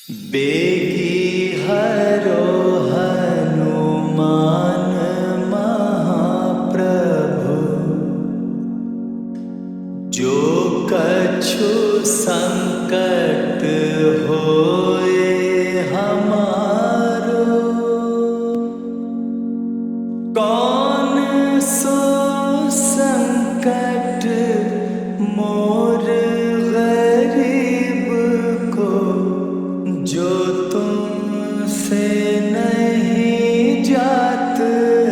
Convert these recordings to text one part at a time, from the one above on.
बेगी हरो हनुमान महाप्रभु, जो कछु संकट होए हमारो। कौन सो संकट मोर गरीब को, जो तुमसे नहीं जात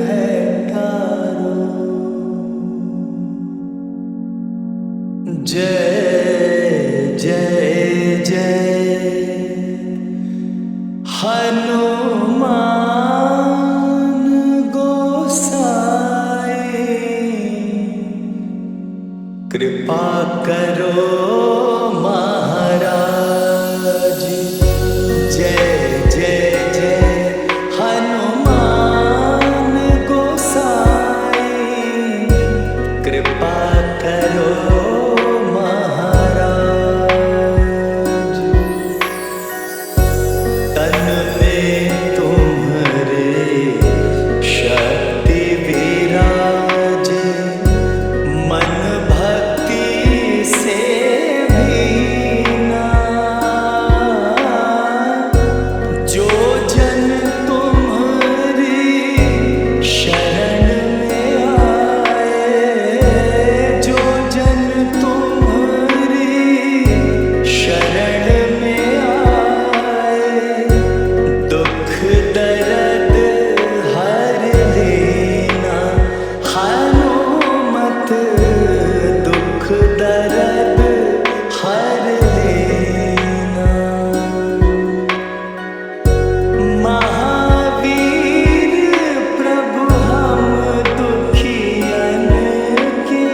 है टारो। जय जय जय हनुमान गोसाई, कृपा करो महाराज। जय जय जय हनुमान गोसाई, कृपा करो महाराज। तन में तुम्हारे शक्ति विराजे, मन भक्ति से भीना। जो जन तुम्हारी शरण में आए, जो जन तुम्हारी शरण में आए, दुख दर्द हर लेना हनुमत। दुख दर्द हर लेना। महावीर प्रभु हम दुखियन के,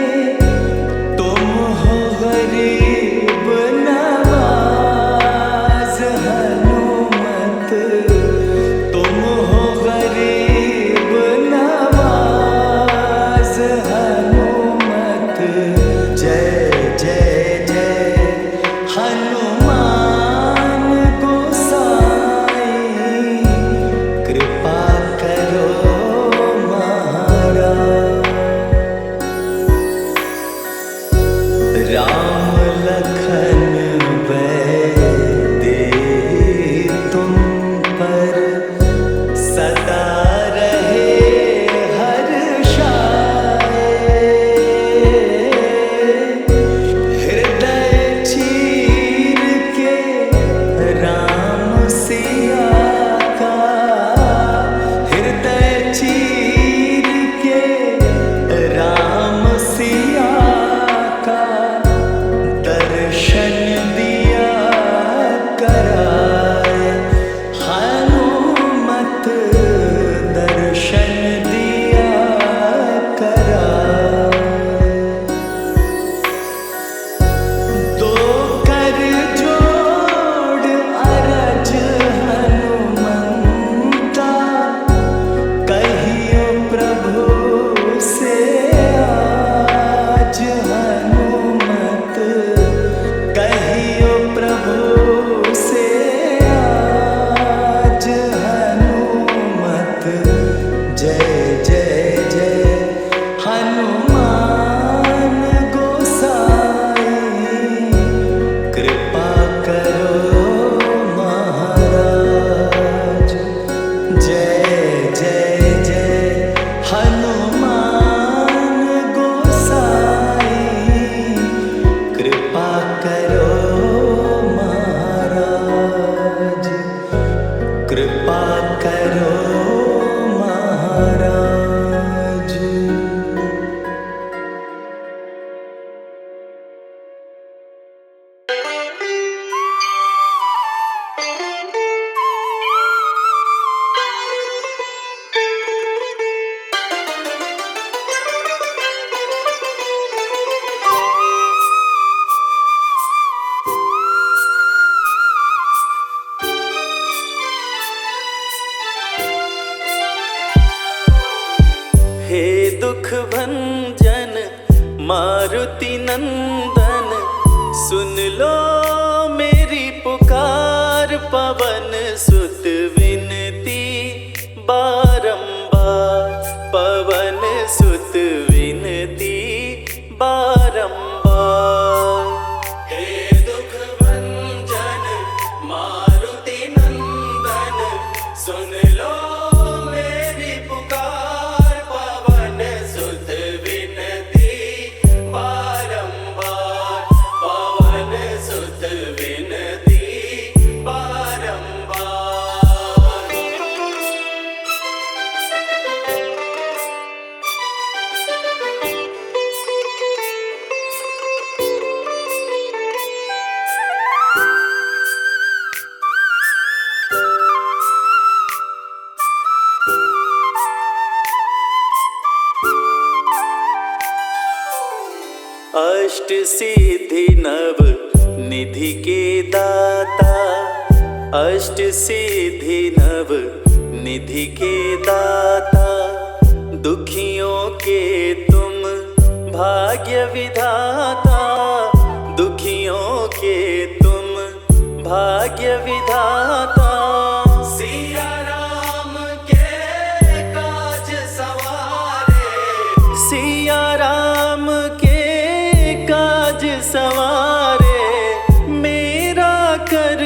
तुम हो गरीब नवाज हनुमत। तुम हो गरीब नवाज हनुमत। जय जय जय हनुमान गोसाई, कृपा करो महाराज। राम लखन दे तुम पर सदा रहे हर्षाए। हृदय चीर के राम सिया का, हृदय चीर के राम सिया का, दर्शन दिया कराए हनुमत। दर्शन दिया कराए। दो कर जोड़ अरज हनुमंता, कहियो प्रभु से आज हनुमत। कहियो प्रभु से आज हनुमत। जय जय जय हनुमान गोसाई, कृपा करो महाराज। जय जय जय हनुमान गोसाई, कृपा करो महाराज। कृपा करो महाराज। हे दुख भंजन मारुति नंदन, सुन लो मेरी पुकार पवन सुत विनती बारंबार, पवन सुत विनती बारंबार। हे दुख भंजन मारुति नंदन, सुन लो मेरी पुकार, पवन सुत विनती बारंबार, पवन सुत विनती बारंबार। अष्ट सिद्धि नव निधि के दाता, अष्ट सिद्धि नव निधि के दाता, दुखियों के तुम भाग्य विधाता, दुखियों के तुम भाग्य विधाता। सिया राम के काज सवारे, सिया राम के काज सवारे, मेरा कर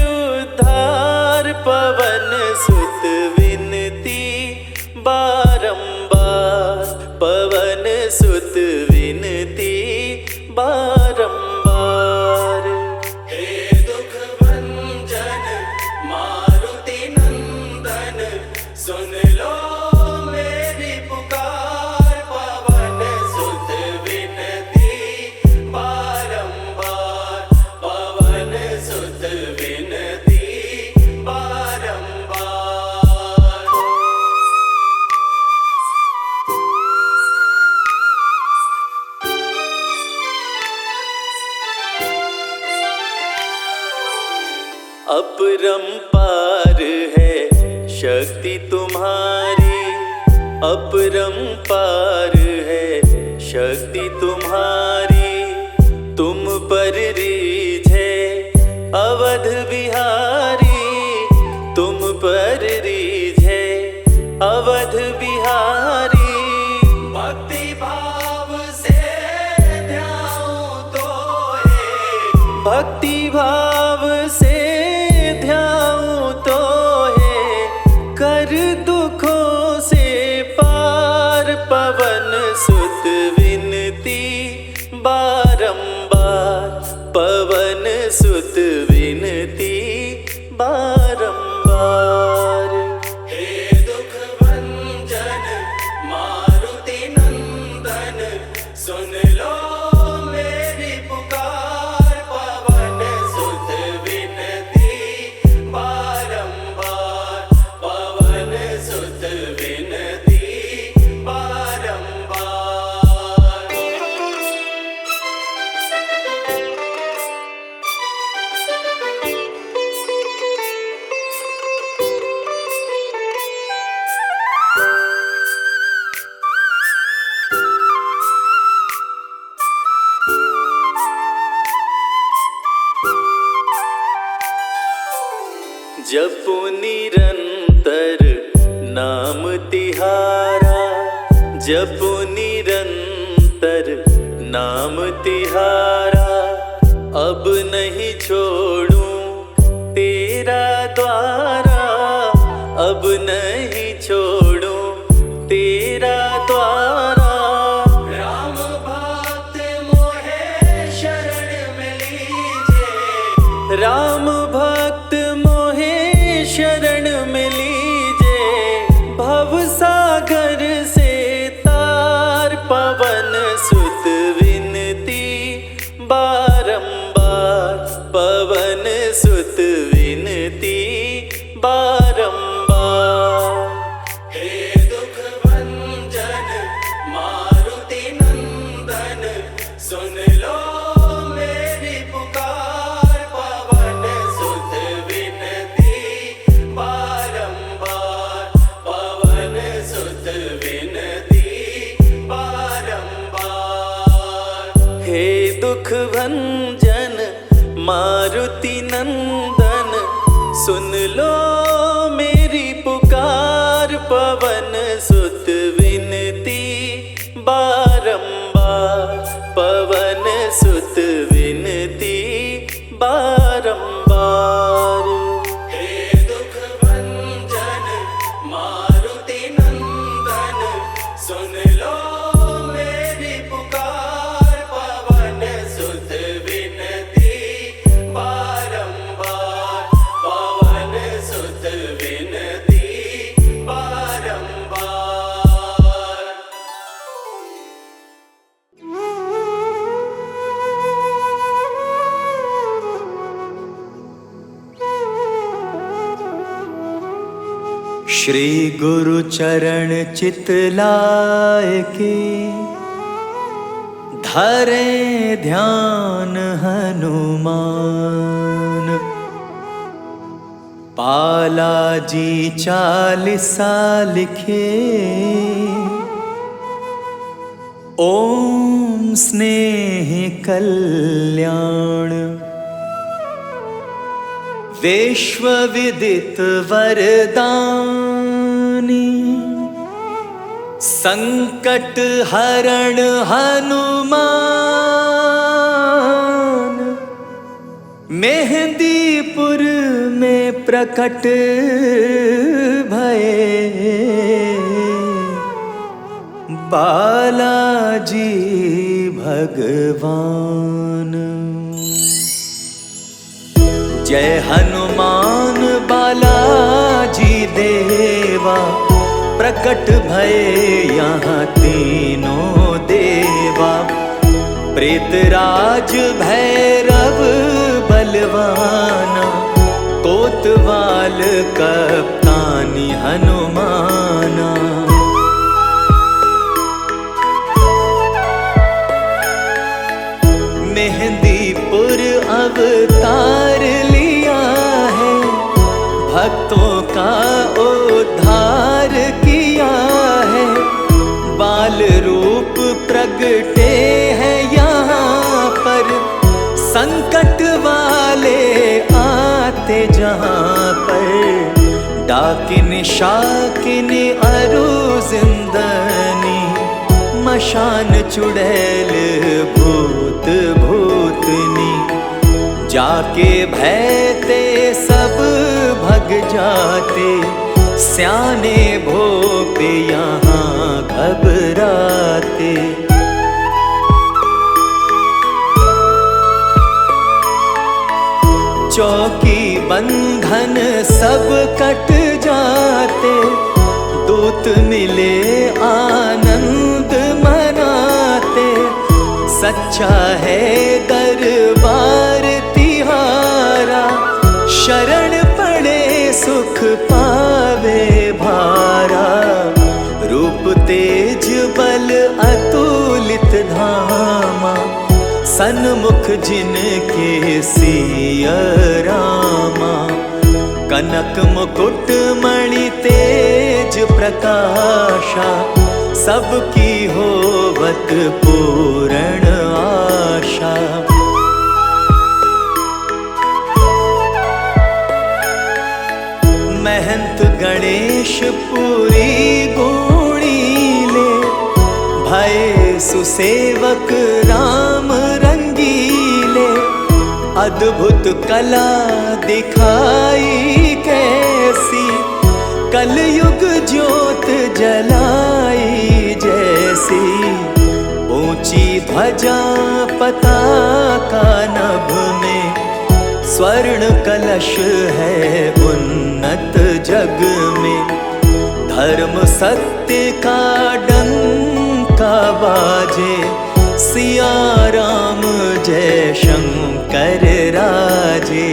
उद्धार, पवन सुत विनती बारंबार, पवन सुत विनती बारंबार। हे दुख भंजन मारुति नंदन, सुन लो मेरी पुकार, पवन सुत विनती बारंबार, पवन सुत विनती बारंबार। अपरंपार है शक्ति तुम्हारी, अपरंपार है शक्ति तुम्हारी, तुम पर रीझे अवध बिहारी, तुम पर रीझे अवध बिहारी। भक्ति भाव से ध्याऊं तो है, भक्ति भाव से ध्याऊं तो है, कर दुखों से पार, पवन सुत विनती बारंबार, पवन सुत विनती बारंबार। हे दुख भंजन मारुति नंदन, सुन लो मेरी पुकार, पवन सुत विनती बारंबार, पवन सुत विनती बारंबार। जपो निरंतर नाम तिहारा, जपो निरंतर नाम तिहारा, अब नहीं छोड़ूं तेरा द्वारा, अब नहीं छोड़ूं तेरा द्वारा। राम भक्त मोहे शरण में लीजे, राम भक्त मोहे शरण में लीजे, भव सागर से तार, पवन सुत विनती बारंबार, पवन सुत विनती बारंबार। हे दुख भंजन मारुति नंदन, सुन लो मेरी पुकार, पवन सुत विनती बारंबार, पवन सुत विनती बारंबार। हे दुख भंजन मारुति नंदन, सुन लो मेरी पुकार, पवन सुत विनती बारंबार, पवन सुत विनती बारंबार। हे दुख भंजन मारुति नंदन, सुन लो मेरी पुकार, पवन सुत विनती बारंबार, पवन सुत विनती बारंबार। श्री गुरु चरण चितलाय के, धरे ध्यान हनुमान। पालाजी 40 लिखे, ओम स्नेह कल्याण। विश्व विदित वरदानी, संकट हरण हनुमान। मेहंदीपुर में प्रकट भये, बालाजी भगवान। जय हनुमान बालाजी देवा, प्रकट भये यहाँ तीनों देवा। प्रेतराज भैरव बलवाना, कोतवाल कप्तानी हनुमाना। मेहंदीपुर अवतार लिया है, भक्तों का उद्धार किया है। बाल रूप प्रगटे हैं यहाँ पर, संकट वाले आते जहाँ पर। डाकिन शाकिन अरु जिंदनी, मशान चुड़ैल भूत भूतनी। जाके भयते सब भग जाते, स्याने भोपे यहाँ घबराते। चौकी बंधन सब कट जाते, दूत मिले आनंद मनाते। सच्चा है दरबार तिहारा, शरण पड़े सुख पावे भारा। रूप तेज बल अतुलित धामा, सन्मुख जिनके सिया रामा। कनक मुकुट मणि तेज प्रकाशा, सबकी होवत पूर्ण आशा। महंत गणेश पुरी गुणीले, भय सुसेवक राम रंगीले। अद्भुत कला दिखाई कैसी, कलयुग ज्योत जलाई जैसी। ऊंची ध्वजा पताका नभ में, स्वर्ण कलश है उन्नत जग में। धर्म सत्य का डंका बाजे, सिया राम जय शंकर राजे।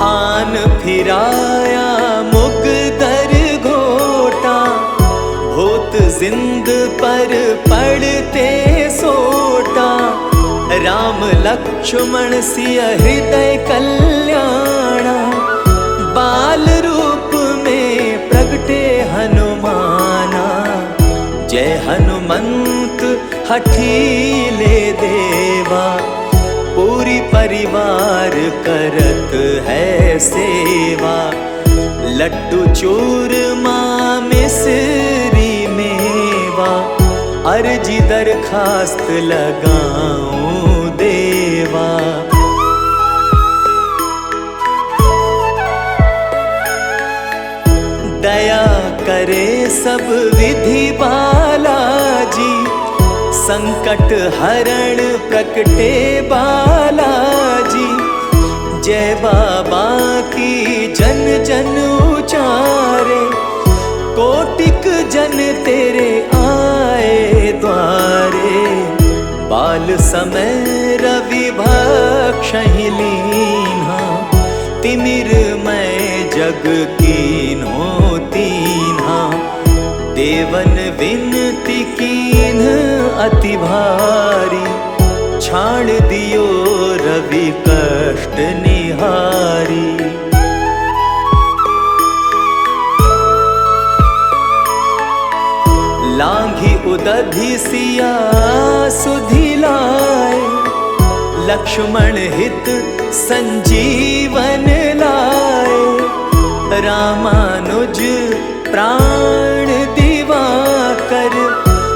आन फिराया मुगदर घोटा, भूत जिंद पर पड़ते सोटा। राम लक्ष्मण सिया हृदय कल्याणा, बाल रूप में प्रगटे हनुमाना। जय हनुमंत हठीले देवा, परिवार करत है सेवा। लड्डू चूरमा मिसरी मेवा, अर्जी दरखास्त लगाऊं देवा। दया करे सब विधि बालाजी, संकट हरण प्रकटे बालाजी। जय बाबा की जन जन उचारे, कोटिक जन तेरे आए द्वारे। बाल समय रवि भक्षहि लीन्हा, तिमिर मैं जग कीन्हो तीन्हा। देवन विनती कीन्ह अति भारी, छाड़ दियो रवि कष्ट निहारी। लांघी उदधि सिया सुधि लाए, लक्ष्मण हित संजीवन लाए। रामानुज प्राण दिवाकर,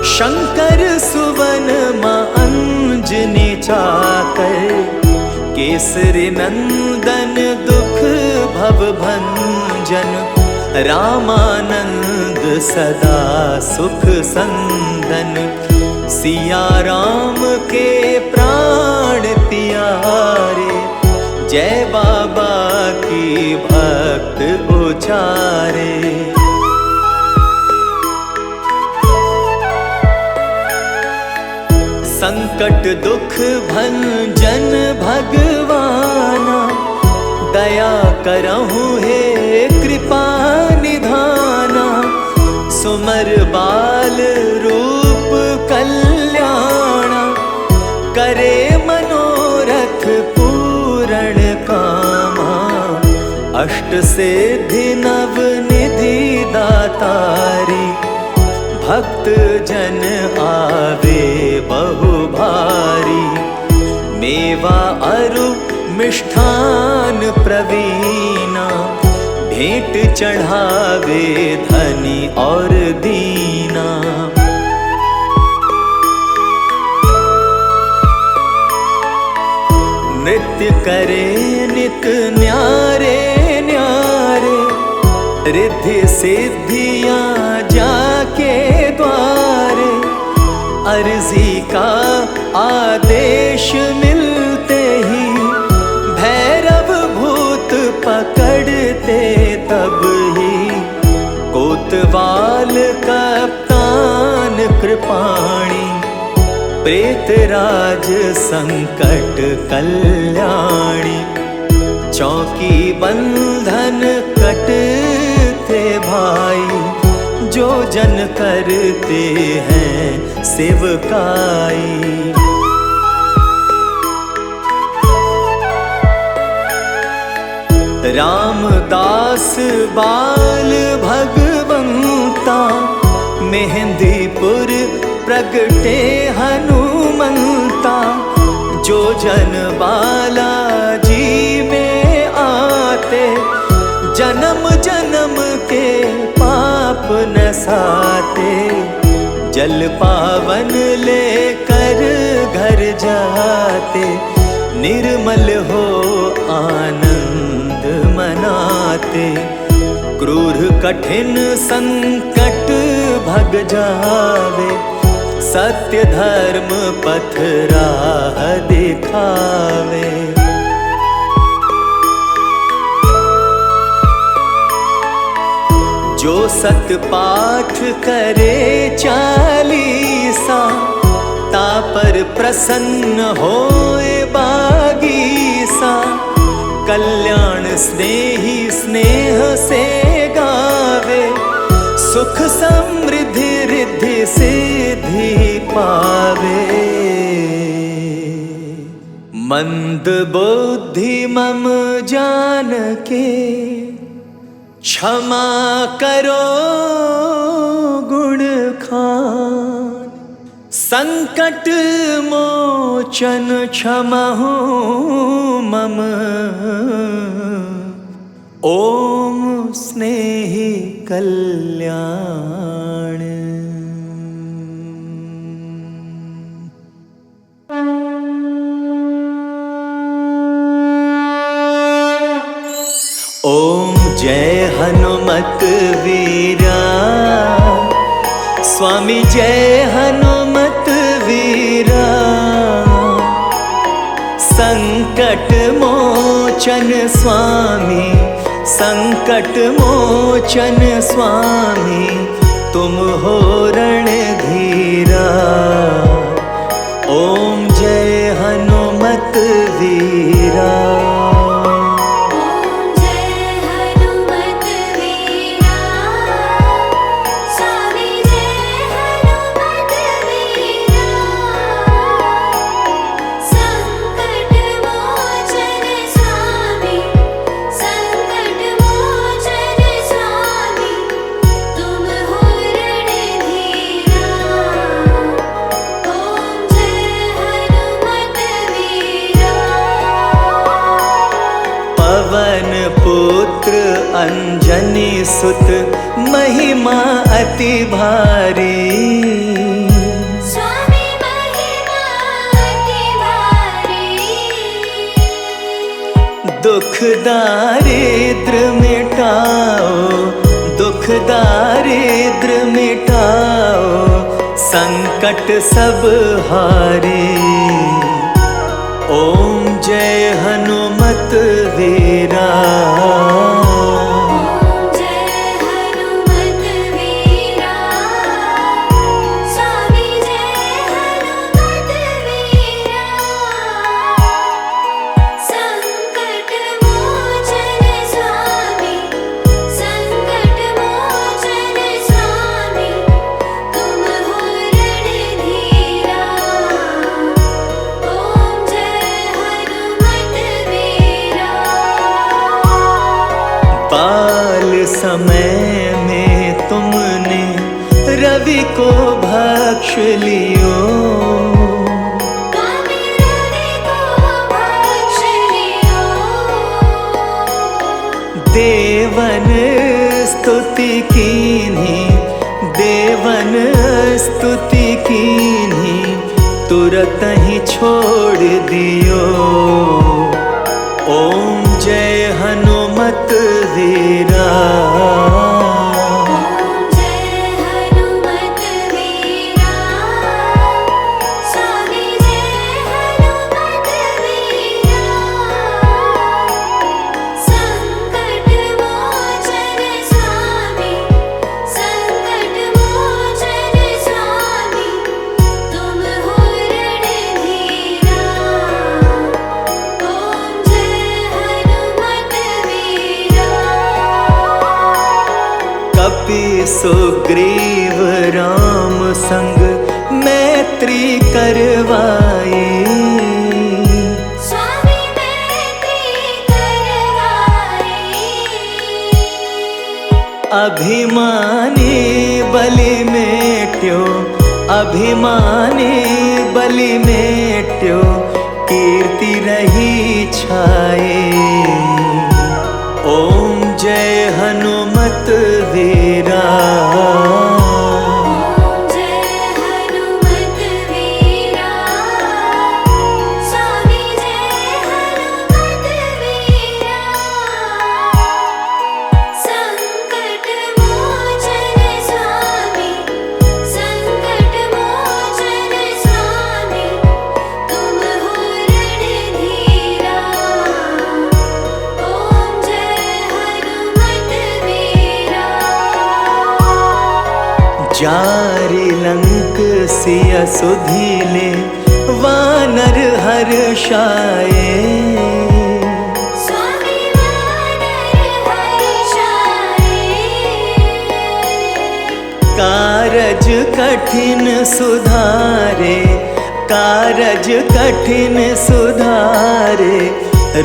शंकर सुवन मां अंजनी चाकर। केसरी नंदन दुख भव भंजन, रामानंद सदा सुख संदन। सिया राम के प्राण प्यारे, जय बाबा की भक्त उचारे। संकट दुख भंजन भगवाना, दया करहु हे कृपा निधाना। सुमर बाल रूप कल्याणा, करे मनोरथ पूरण कामा। अष्ट सिद्धि नव निधि दातारी, भक्त जन आवे बहु भारी। मेवा अरु मिष्ठान प्रवीणा, भेंट चढ़ावे धनी और दीना। नृत्य करे नित न्यारे न्यारे, रिद्धि सिद्धियां जाके द्वारे। अर्जी का आदेश मिलते ही, भैरव भूत पकड़ते तब ही। कोतवाल कप्तान कृपाणी, प्रेतराज संकट कल्याणी। चौकी बंधन कटते भाई, जो जन करते हैं सेवकाई। रामदास बाल भगवंता, मेहंदीपुर प्रगटे हनुमंता। जो जन बालाजी में आते, जन्म जन्म के पाप नसाते। जल पावन लेकर घर जाते, निर्मल हो आनंद मनाते। क्रूर कठिन संकट भग जावे, सत्य धर्म पथ राह दिखावे। जो सत पाठ करे चालीसा, तापर प्रसन्न होए बागीसा। कल्याण स्नेही स्नेह से गावे, सुख समृद्धि रिद्धि सिद्धि पावे। मंद बुद्धि मम जान के, क्षमा करो गुण खान। संकट मोचन मोचन क्षमहु मम। ओम स्नेहि कल्याण। ओम जय हनुमत वीरा, स्वामी जय हनुमत वीरा। संकट मोचन स्वामी, संकट मोचन स्वामी, तुम हो रणधीरा। ओम जय हनुमत वीरा। पुत्र अंजनी सुत, महिमा अति भारी। स्वामी महिमा अति भारी। दुख दारिद्र मिटाओ, दुख दारिद्र मिटाओ, संकट सब हारे। ओम जय हनुमत वीरा। ओम जय हनुमत वीरा, स्वामी जय हनुमत वीरा। संकट मोचन स्वामी, संकट मोचन स्वामी, तुम हो रणधीरा। ओम जय हनुमत वीरा। बाल समय में तुमने रवि को भक्ष लियो। स्वामी रवि को भक्ष लियो। देवन स्तुति कीन्ही, देवन स्तुति कीन्ही, तुरत ही छोड़ दियो। ओम जय हनुमत वीरा। ओम जय हनुमत वीरा, स्वामी जय हनुमत वीरा। संकट मोचन स्वामी, संकट मोचन स्वामी, तुम हो रणधीरा। ओम जय हनुमत वीरा। कपि सुग्रीव राम संग मैत्री करवाई। स्वामी मैत्री करवाई। अभिमानी बलि मेट्यो, अभिमानी बलि मेट्यो, कीर्ति रही छाए। ओम जय हनुमत वीरा। ओम जय हनुमत वीरा, स्वामी जय हनुमत वीरा। संकट मोचन स्वामी, संकट मोचन स्वामी, तुम हो रणधीरा। ओम जय हनुमत वीरा। जारि लंक सिय सुधीले, वानर हर्षाए। स्वामी वानर हर्षाए। कारज कठिन सुधारे, कारज कठिन सुधारे,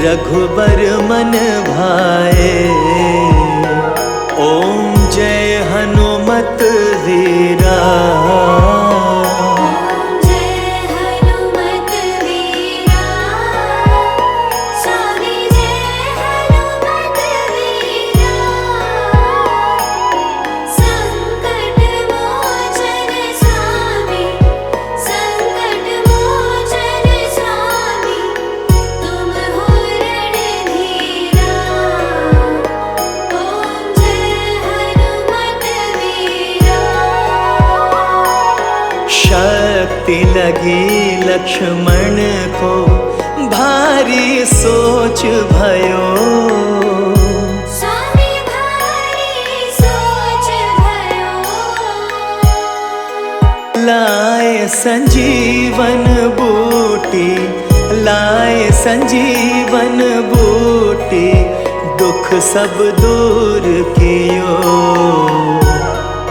रघुबर मन भाए। ओम जय हनुमत वीरा। ओम जय हनुमत वीरा। कटी लगी लक्ष्मण को भारी सोच भयो। स्वामी भारी सोच भयो। लाए संजीवन बूटी, लाए संजीवन बूटी, दुख सब दूर कियो।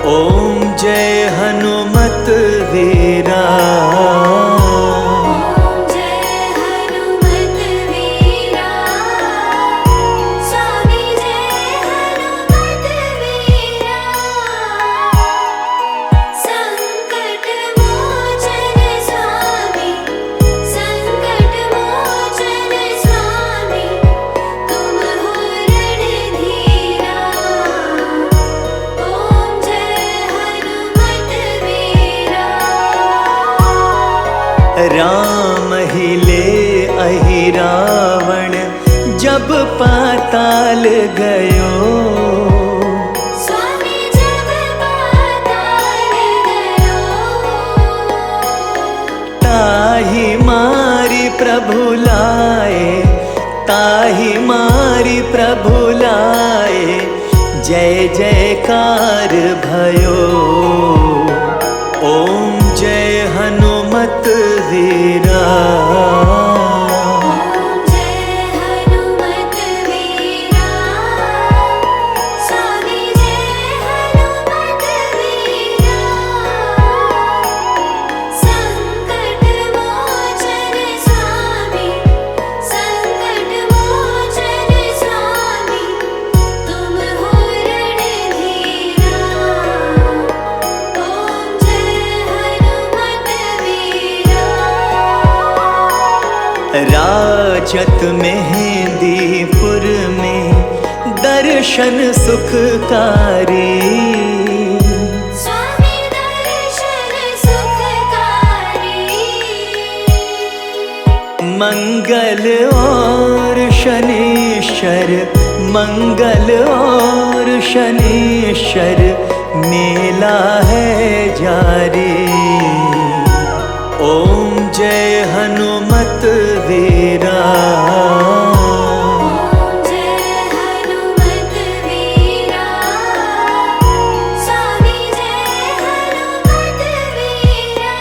ओम जय हनुमत वीरा। ओम जय हनुमत वीरा। स्वामी जय हनुमत वीरा। संकट मोचन स्वामी, संकट मोचन स्वामी, तुम हो रणधीरा। ओम जय हनुमत वीरा। राम ही ले अहि रावण जब पाताल गयो। स्वामी जब पाताल गयो। ताहि मारी प्रभु लाए, ताहि मारी प्रभु लाए, जय जयकार भयो। ओम जय हनुमत वीरा। ओम जय हनुमत वीरा। स्वामी जय हनुमत वीरा। संकट मोचन स्वामी, संकट मोचन स्वामी, तुम हो रणधीरा। ओम जय हनुमत वीरा। राजत मेहंदीपुर में दर्शन सुखकारी। स्वामी दर्शन सुखकारी। मंगल और शनीश्वर, मंगल और शनीश्वर, मेला है जारी। ओम जय हनुमत वीरा। ओम जय हनुमत वीरा। स्वामी जय हनुमत वीरा।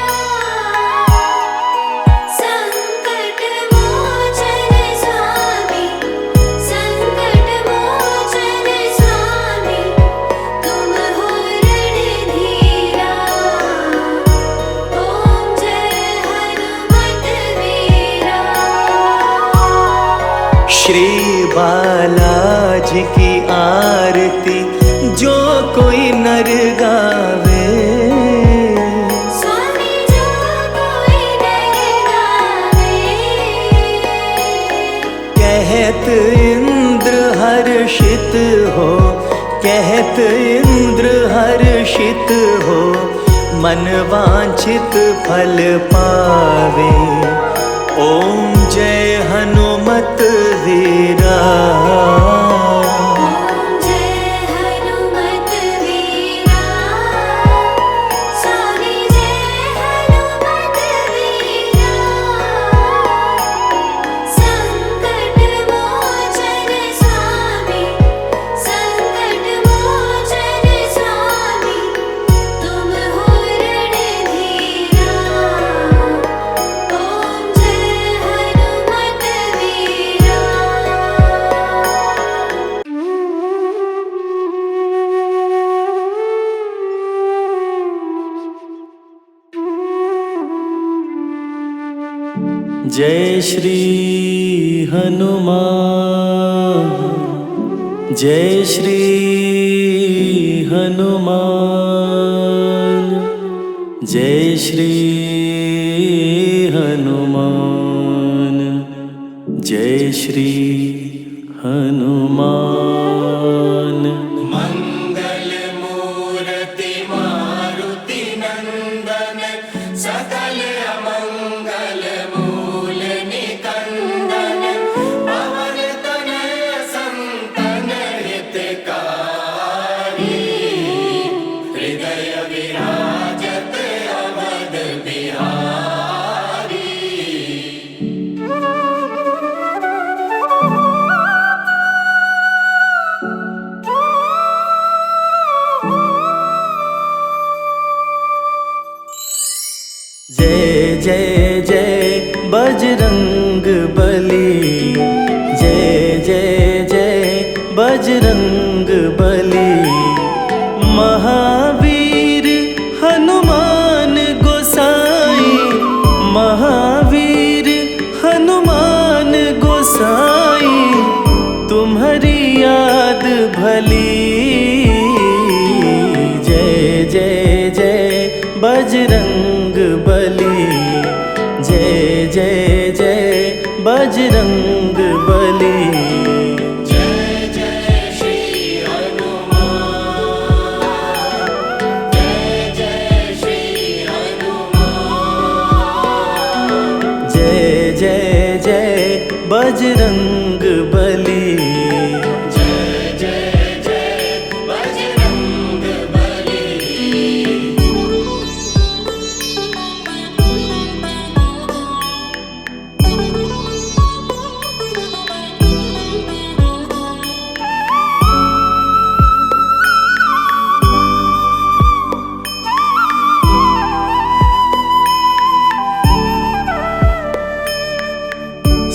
संकट मोचन स्वामी, संकट मोचन स्वामी, तुम हो रणधीरा। ओम जय हनुमत वीरा। श्री बालाजी की आरती जो कोई नर गावे। स्वामी जो कोई नर गावे। कहत इंद्र हर्षित हो, कहत इंद्र हर्षित हो, मन वांछित फल पावे। ओम जय हनुमत वीरा। ओम जय हनुमत वीरा। स्वामी जय हनुमत वीरा। संकट मोचन स्वामी, संकट मोचन स्वामी, तुम हो रणधीरा। ओम जय हनुमत वीरा। जय श्री हनुमान, जय श्री हनुमान, जय श्री हनुमान, जय श्री हनुमान। मंगल मूर्ति मारुति नंदन, सकल अमंगल मूल निकंदन, पवन तनय संतन हितकारी, हृदय विराजत अवध बिहारी। बजरंग बली। जय जय जय बजरंग बली। महावीर हनुमान गोसाई, महावीर हनुमान गोसाई, तुम्हारी याद भली। जय जय जय बजरंग बली। जय जय जय बजरंग बली। जय जय श्री हनुमान, जय जय श्री हनुमान, जय जय जय बजरंग बली। जय जय जय बजरंग बली।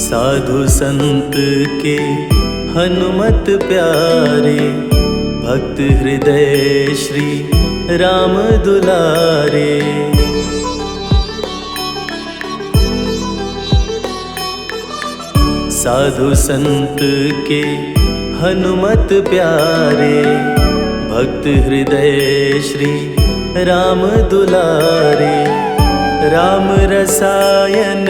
साधु संत के हनुमत प्यारे, भक्त हृदय श्री राम दुलारे। साधु संत के हनुमत प्यारे, भक्त हृदय श्री राम दुलारे। राम रसायन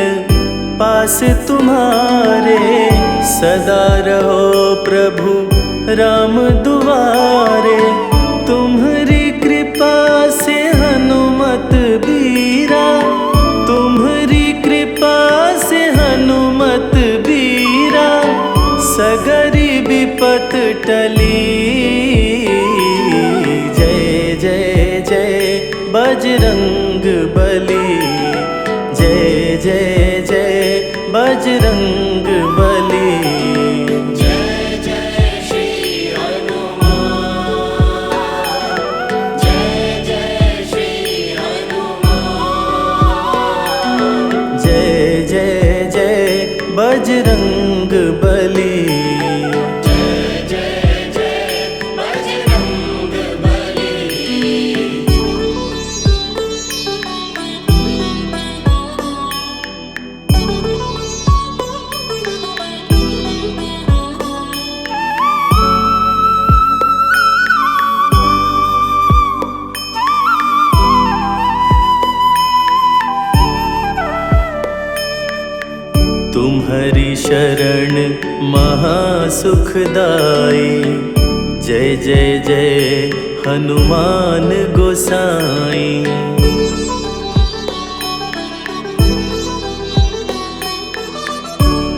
पास तुम्हारे, सदा रहो प्रभु राम दुआरे। तुम्हारी कृपा से हनुमत बीरा, तुम्हारी कृपा से हनुमत बीरा, सगरी विपत टली। जय जय जय बजरंग बली। जय जय जय बजरंग बली। जय जय श्री हनुमान, जय जय श्री हनुमान, जय जय जय बजरंग बली। जय जय जय बजरंग बली। तुम्हारी शरण महासुखदाई। जय जय जय हनुमान गोसाई।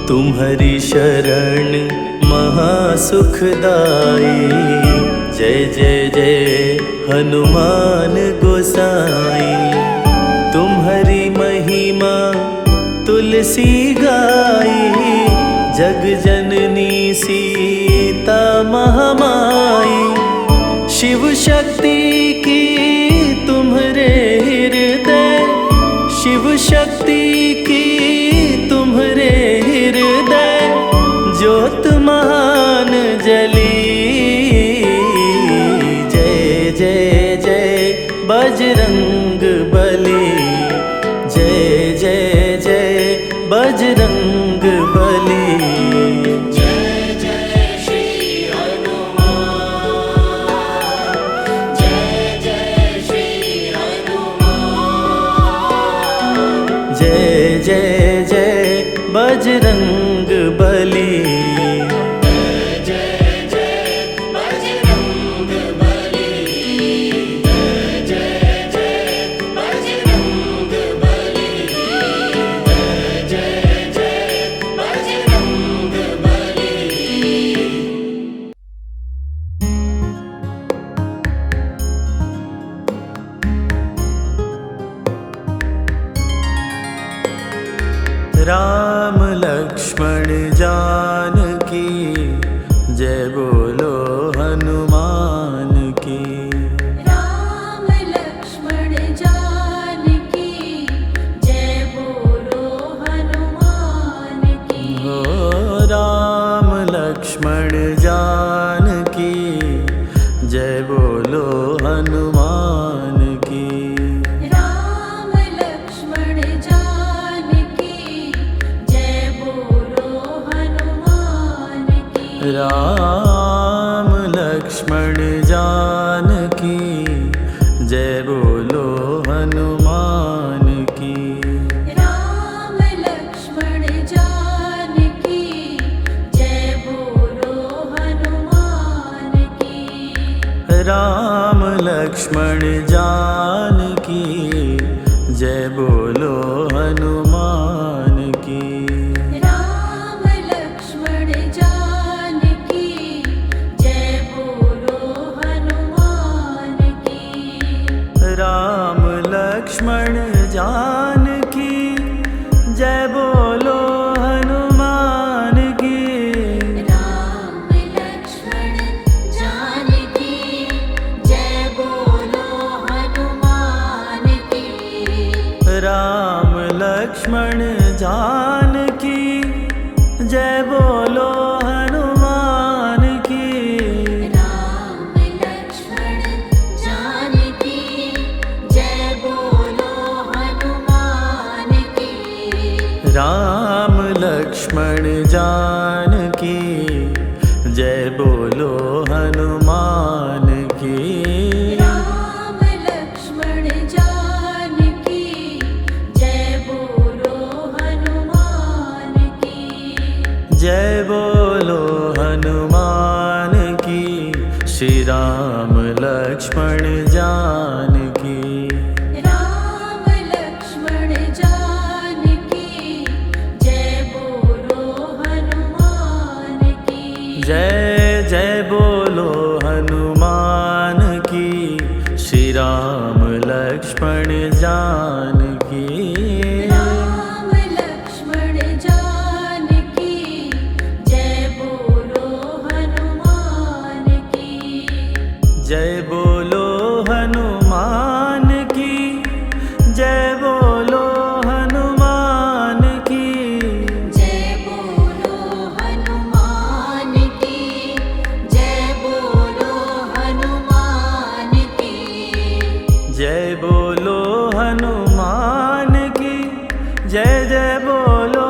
तुम्हारी शरण महासुखदाई। जय जय जय हनुमान गोसाई। तुम्हारी महिमा तुलसी गाई, जग जननी सीता महामाई। शिव शक्ति की तुम्हारे हृदय, शिव शक्ति की तुम्हारे हृदय, ज्योत महान जली। जय जय जय बजरंग बली। जय जय जय बजरंग बली। जय जय श्री हनुमान, जय जय श्री हनुमान, जय जय जय बजरंग बली। जय जय जय बजरंग बली। जय जय जय बजरंग बली। जय जय जय बजरंग बली। राम लक्ष्मण जानकी, जय बोलो हनुमान की। राम लक्ष्मण जानकी जय बोलो हनुमान राम लक्ष्मण जानकी जय बोलो हनुमान की। राम लक्ष्मण जानकी जय बोलो हनुमान की। राम लक्ष्मण जानकी जय बोलो हनुमान की। राम लक्ष्मण जानकी जय बोलो हनुमान की। राम लक्ष्मण जानकी जय बोलो हनुमान की। राम लक्ष्मण जानकी जय बोलो हनुमान की। राम लक्ष्मण जानकी जय बोलो हनुमान की। राम लक्ष्मण जानकी जय बोलो हनुमान की। राम लक्ष्मण जानकी जय बोलो हनुमान की। राम लक्ष्मण जानकी जय बोलो हनुमान की। जय बोलो हनुमान की। श्री राम लक्ष्मण जानकी। राम लक्ष्मण जानकी जय बोलो हनुमान की। जय जय बोलो हनुमान की। श्री राम लक्ष्मण जानकी। राम लक्ष्मण जानकी जय बोलो हनुमान की। जय बोलो हनुमान की। जय बोलो हनुमान की। जय बोलो हनुमान की। जय बोलो हनुमान की। जय बोलो हनुमान की। जय जय बोलो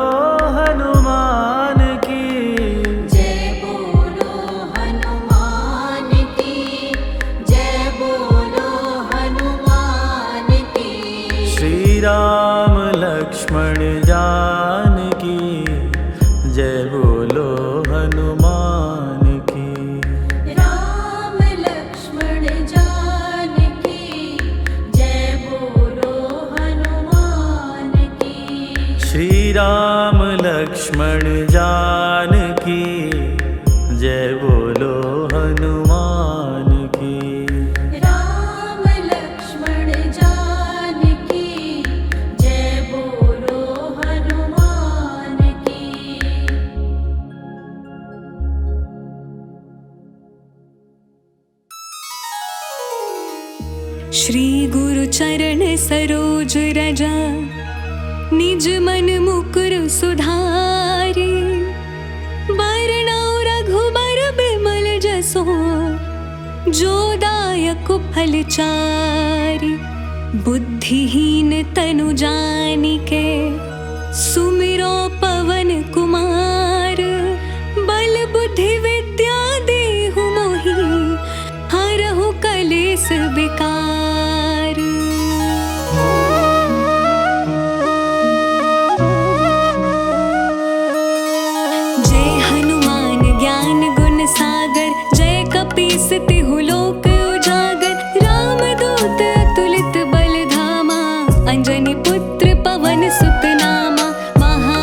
हनुमान की। जय बोलो हनुमान की। जय बोलो हनुमान की। श्री राम लक्ष्मण जानकी जय बोलो हनुमान की। राम लक्ष्मण जानकी जय बोलो हनुमान की। श्री राम लक्ष्मण जानकी जय बोलो हनुमान की। राम लक्ष्मण जानकी जय बोलो हनुमान की। श्री गुरु चरण सरोज रज निज मन मुकुर सुधारी। बरनौ रघुबर बिमल जसो जो दायक फलचारी। बुद्धिहीन तनु जानिके सुमिरो पवन कुमार। बल बुद्धि विद्या देहु मोहि हरहु कलेस विकार। जय हनुमान ज्ञान गुण सागर। जय कपीस तिहु लोक उजागर। रामदूत अतुलित बल धामा। अंजनी पुत्र पवन सुत नामा। महा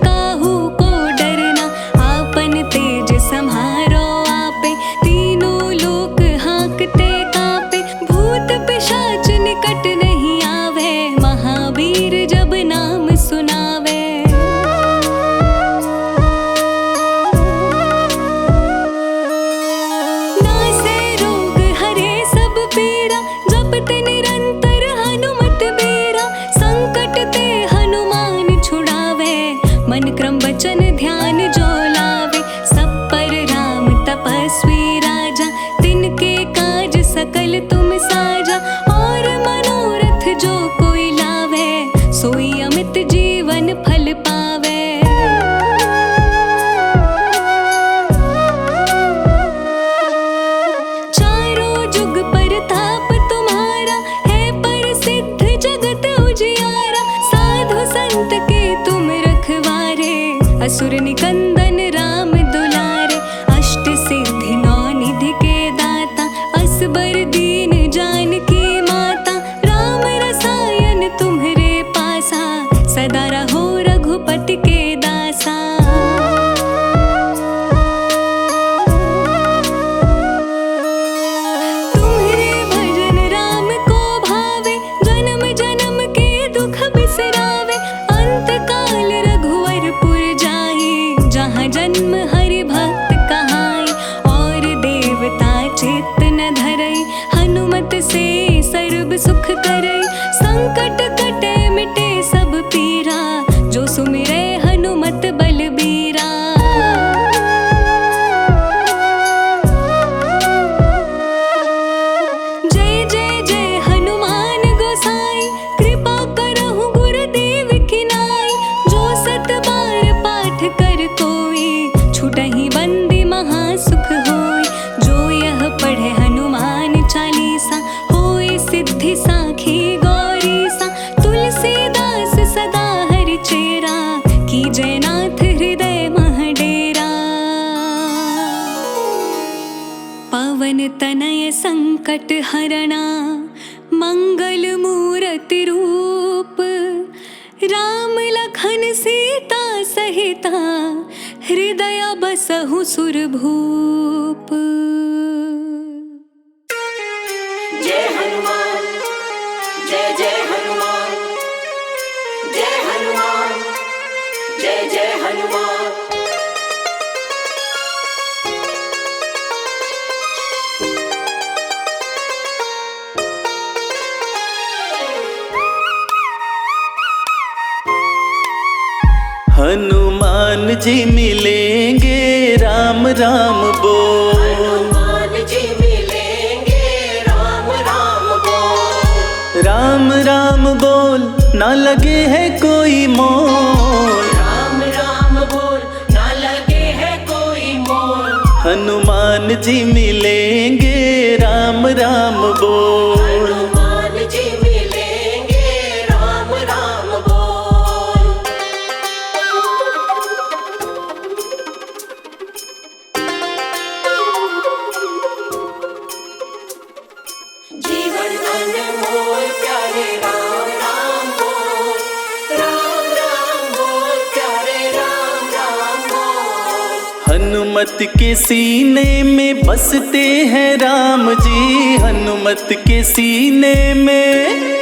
काहू को डरना, आपन तेज सम्हारो आपे, तीनों लोक हाँकते कापे, भूत पिशाच निकट नहीं आवे, महावीर जब नाम सुनावे। नासे रोग हरे सब पीरा, जपते निरंतर हनुमत बीरा, संकट ते हनुमान छुड़ावे, मन क्रम वचन ध्यान जो लावे, सब पर राम तपस्वी राजा, तिनके काज सकल तुम साजा, और मनोरथ जो कोई लावे, सोई अमित जीवन फल पावे। चारों जुग परताप तुम्हारा, है प्रसिद्ध जगत उजियारा, साधु संत के तुम रखवारे, असुर निकंदन राम दुलारे, अष्ट सिद्धि नौ निधि के दाता, असबर दीन जानकी माता, राम रसायन तुम्हरे पासा, सदा रहो रघुपति के दासा। तुम्हरे भजन राम को भावे, जन्म जन्म के दुख बिसरावे, अंत काल रघुवरपुर जाई, जहाँ जन्म हरि भक्त कहाई, और देवता चित्त न धरई, हनुमत से सर्व सुख करई, संकट कटे मिटे सब पीरा, जो सुमिरे हनुमत बलबीरा। जय जय जय हनुमान गोसाई, कृपा करहु गुरुदेव की नाई, जो सत बार पाठ कर कोई, छुटहि बंदी महासुख होय, जो यह पढ़े हनुमान चालीसा, होय सिद्धि साखी गौरीसा, तुलसीदास सदा हरि चेरा, की जयनाथ हृदय मह डेरा। पवन तनय संकट हरणा, मंगल मूरति रूप, राम लखन सीता सहिता, हृदय बसहु सुरभूप। जय हनुमान, जय जय हनुमान, जय हनुमान, जय जय हनुमान। हनुमान जी मिलेंगे राम राम बोल, हनुमान जी मिलेंगे राम राम बोल, राम राम बोल ना लगे है कोई मोल, राम राम बोल ना लगे है कोई मोल, हनुमान जी मिलेंगे राम राम बोल। हनुमान जी मिलेंगे राम राम बोल। जीवन अनमोल प्यारे राम राम बोल, राम राम बोल प्यारे राम राम बोल। हनुमत के सीने में बसते हैं राम जी, हनुमत के सीने में,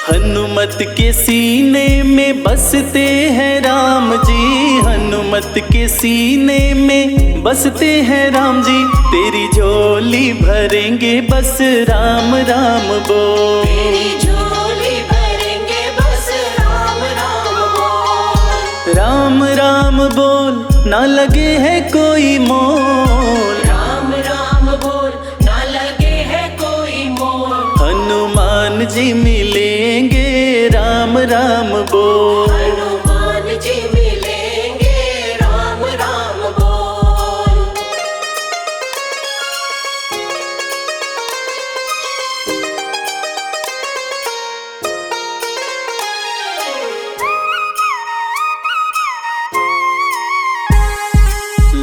हनुमत के सीने में बसते हैं राम जी, हनुमत के सीने में बसते हैं राम जी, तेरी झोली भरेंगे बस राम राम बोल, तेरी झोली भरेंगे बस राम राम बोल, राम राम बोल ना लगे है कोई मोल, राम राम बोल ना लगे है कोई मोल, हनुमान जी मिलेंगे राम राम बोल। हनुमान जी मिलेंगे राम राम बोल।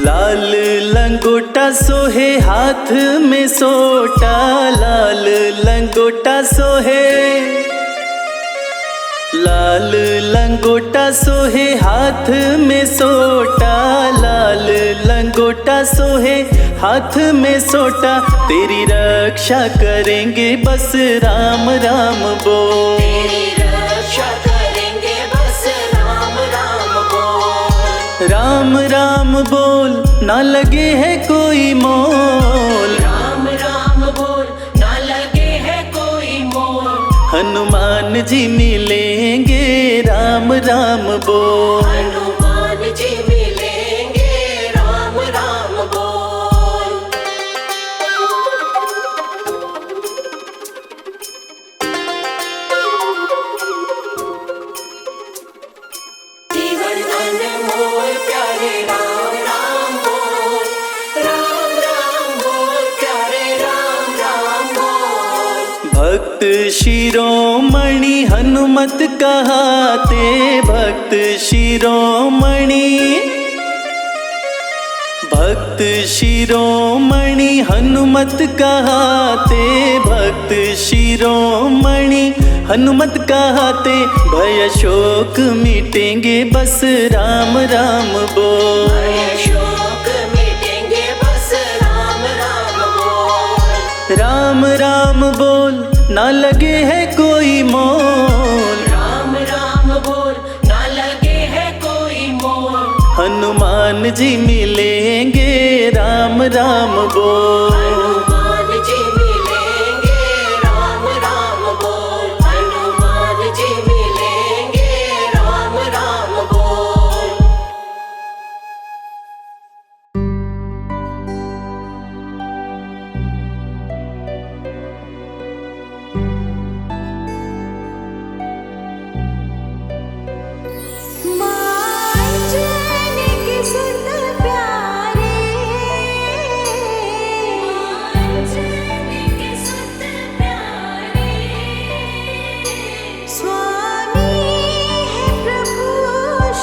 लाल लंगोटा सोहे हाथ में सोटा, लाल लंगोटा सोहे, लाल लंगोटा सोहे हाथ में सोटा, लाल लंगोटा सोहे हाथ में सोटा, तेरी रक्षा करेंगे बस राम राम बोल। तेरी रक्षा करेंगे बस राम राम बोल। राम राम बोल ना लगे है कोई मोल, राम राम बोल ना लगे है कोई मोल। हनुमान जी मिलेंगे राम राम बोल। हनुमान जी मिलेंगे राम राम बोल। जीवन अनमोल प्यारे राम राम बोल। राम राम बोल प्यारे राम राम बोल। भक्त शिरोमणि हनुमत कहाते, भक्त शिरोमणि, भक्त शिरोमणि हनुमत कहाते, भक्त शिरोमणि हनुमत कहाते, भय शोक मिटेंगे बस राम राम बोल। भय शोक मिटेंगे बस राम राम बोल। राम राम बोल ना लगे है कोई मोल, राम राम बोल ना लगे है कोई मोल। हनुमान जी मिलेंगे राम राम बोल। हनुमान जी मिलेंगे राम राम बोल। हनुमान जी मिलेंगे राम राम बोल। मांझने के सुत प्यारे, मांझने के सुत प्यारे, स्वामी है प्रभु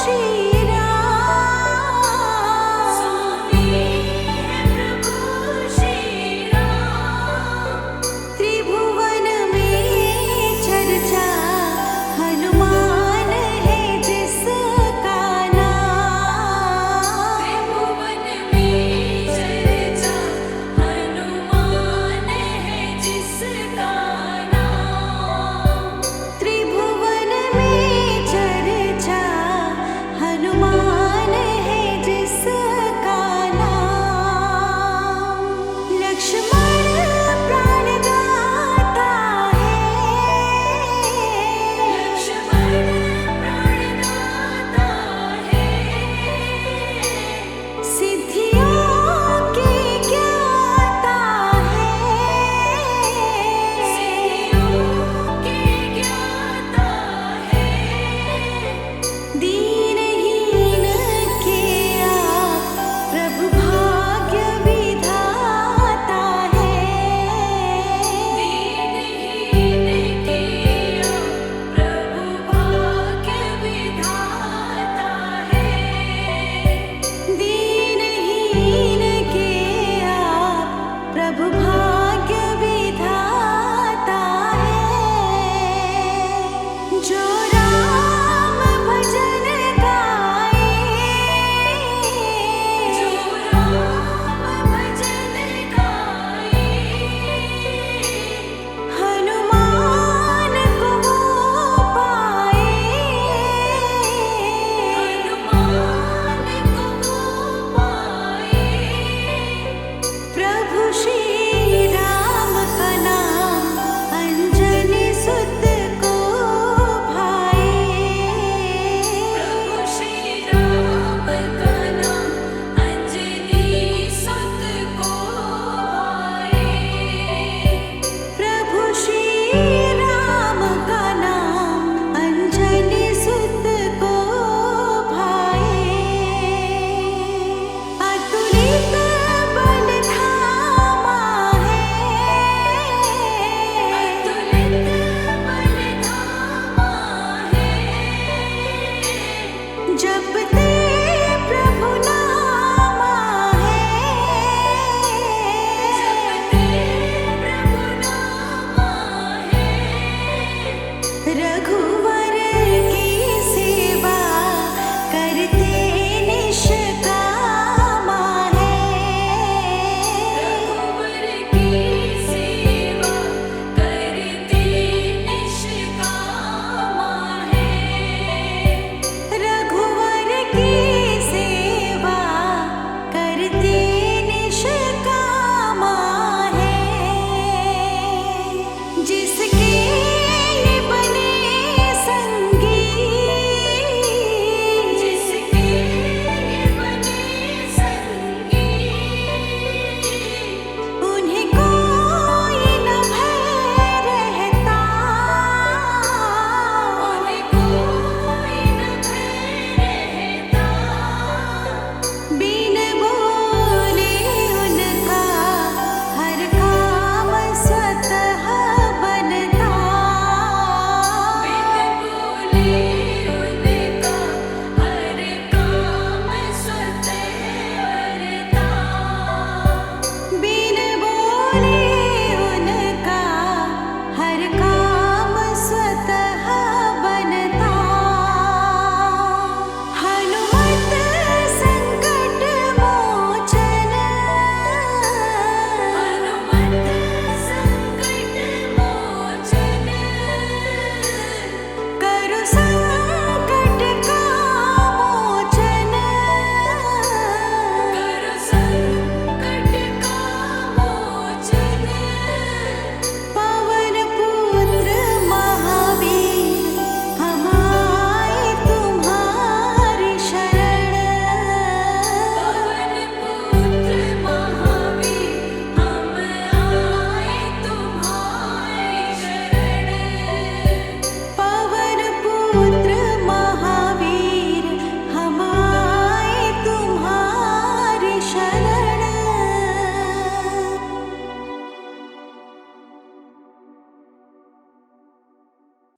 श्री राम, स्वामी है प्रभु श्री राम। त्रिभुवन में चर्चा हनुमान है जिसका नाम, त्रिभुवन में चर्चा हनुमान है जिसका नाम, त्रिभुवन में चर्चा हनुमान है जिसका नाम। लक्ष्मण प्राणदाता है, लक्ष्मण प्राणदाता है, सिद्धियों के ज्ञाता है, सिद्धियों के ज्ञाता है। दीनहीन के आप प्रभु भाग्य विधाता है, दीनहीन के आप प्रभु भाग्य विधाता है, दीनहीन के आप प्रभु भाग्य विधाता है। जो राम भजन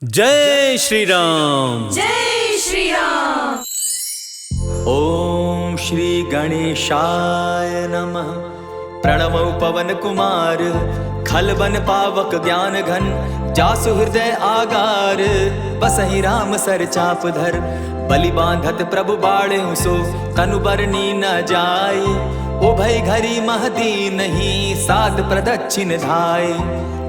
जय श्री राम। जय श्री राम। ओम श्री गणेशाय नमः। प्रणवौ पवन कुमार, खलबन पावक ज्ञान घन, जासु हृदय आगार, बसहि राम सर चाप धर, बलि बांधत प्रभु बाढ़े सो, तनु बरनी न जाय, उभय घरी महदी नहीं, सात प्रदक्षिण धाय।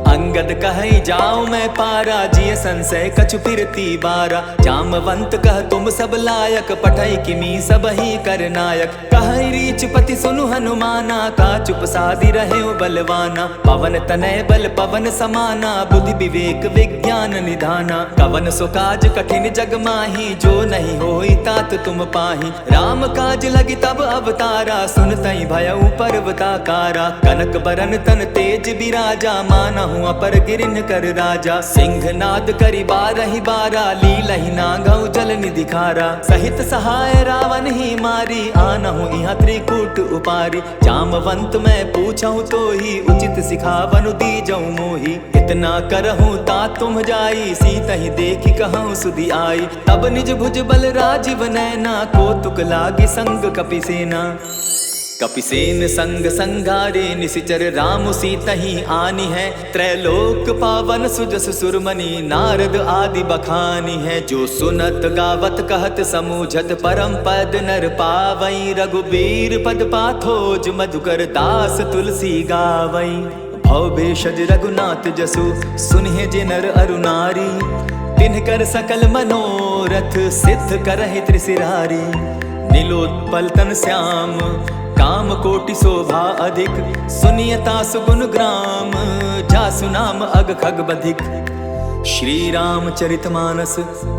अंगद कहि जाऊं मैं पारा, जिय संशय कछु फिरती बारा, जामवंत कह तुम सब लायक, पठई किमी सब ही कर नायक। कहि रीच पति सुनु हनुमाना, का चुप सादी रहे बलवाना, पवन तनय बल पवन समाना, बुद्धि विवेक विज्ञान निधाना। कवन सो काज कठिन जग माही, जो नहीं होई तात तुम पाही। राम काज लगी तब अवतारा, सुनतई भयउ पर्वताकारा। कनक बरन तन तेज बिराजा, मानहु अपर गिरिन कर राजा। सिंह नाद करि बारहि बारा, लीलहि नागौ जल निधि खारा। सहित सहाय रावण ही मारी, आनहु इहाँ त्रिकूट उपारी। जामवंत मैं पूछहु तो ही, उचित सिखावनु दीजऊ मोही। इतना करहु ता तुम जाई, सीतहि देखि कहूँ सुधि आई। तब निज भुज बल राजीव नैना, कौतुक लागी संग कपिसेना। कपिसेन संग संगारे, निशिचर राम सीतहि आनी है। त्रैलोक पावन सुजस सुरमणि, नारद आदि बखानी है। जो सुनत गावत कहत समूझत, परम पद नर पावई। रघुबीर पद पाथोज, मधुकर दास तुलसी गावई। भव भेषज रघुनाथ जसु, सुनिहे जे नर अरु नारी। तिनकर सकल मनोरथ, सिद्ध करहि त्रिशिरारी। नीलोत्पल तन श्याम, काम कोटि शोभा अधिक। सुनियता सुगुण ग्राम, जासु नाम अग खग बधिक। श्री रामचरित मानस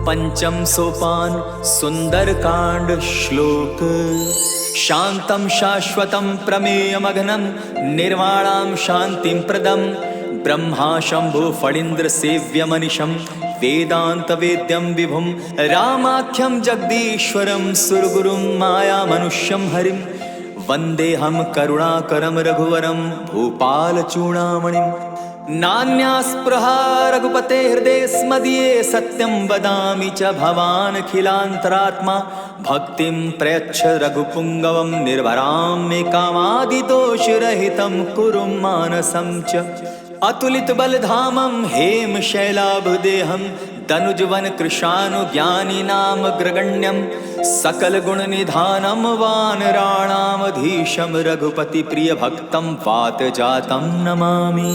पंचम सोपान, सुंदर कांड श्लोक। शांतम शाश्वतम प्रमेयमघनम, निर्वाणाम शांतिम प्रदम। ब्रह्मा शंभु फणींद्र सेव्य मनिशम, वेदांत वेद्यम विभुम। रामाख्यम जगदीश्वरम, सुरगुरुम माया मनुष्यम हरिम। वंदे हम करुणाकरम रघुवरम, भूपाल चूड़ामणिम। नान्या स्पृहा रघुपते हृदय स्मदीये, सत्यं वदामि च भवान् खिलान्तरात्मा। भक्तिं प्रयच्छ रघुपुंगवं, निर्भरां मे कामादिदोषरहितं कुरु मानसं च। अतुलित बलधामं हेम शैलाभदेहं, तनुजवन कृशानु ज्ञानी नाम ग्रगण्यम। सकल गुण निधानम वानराणामधीशम, रघुपति प्रिय भक्तम वात जातम नमामि।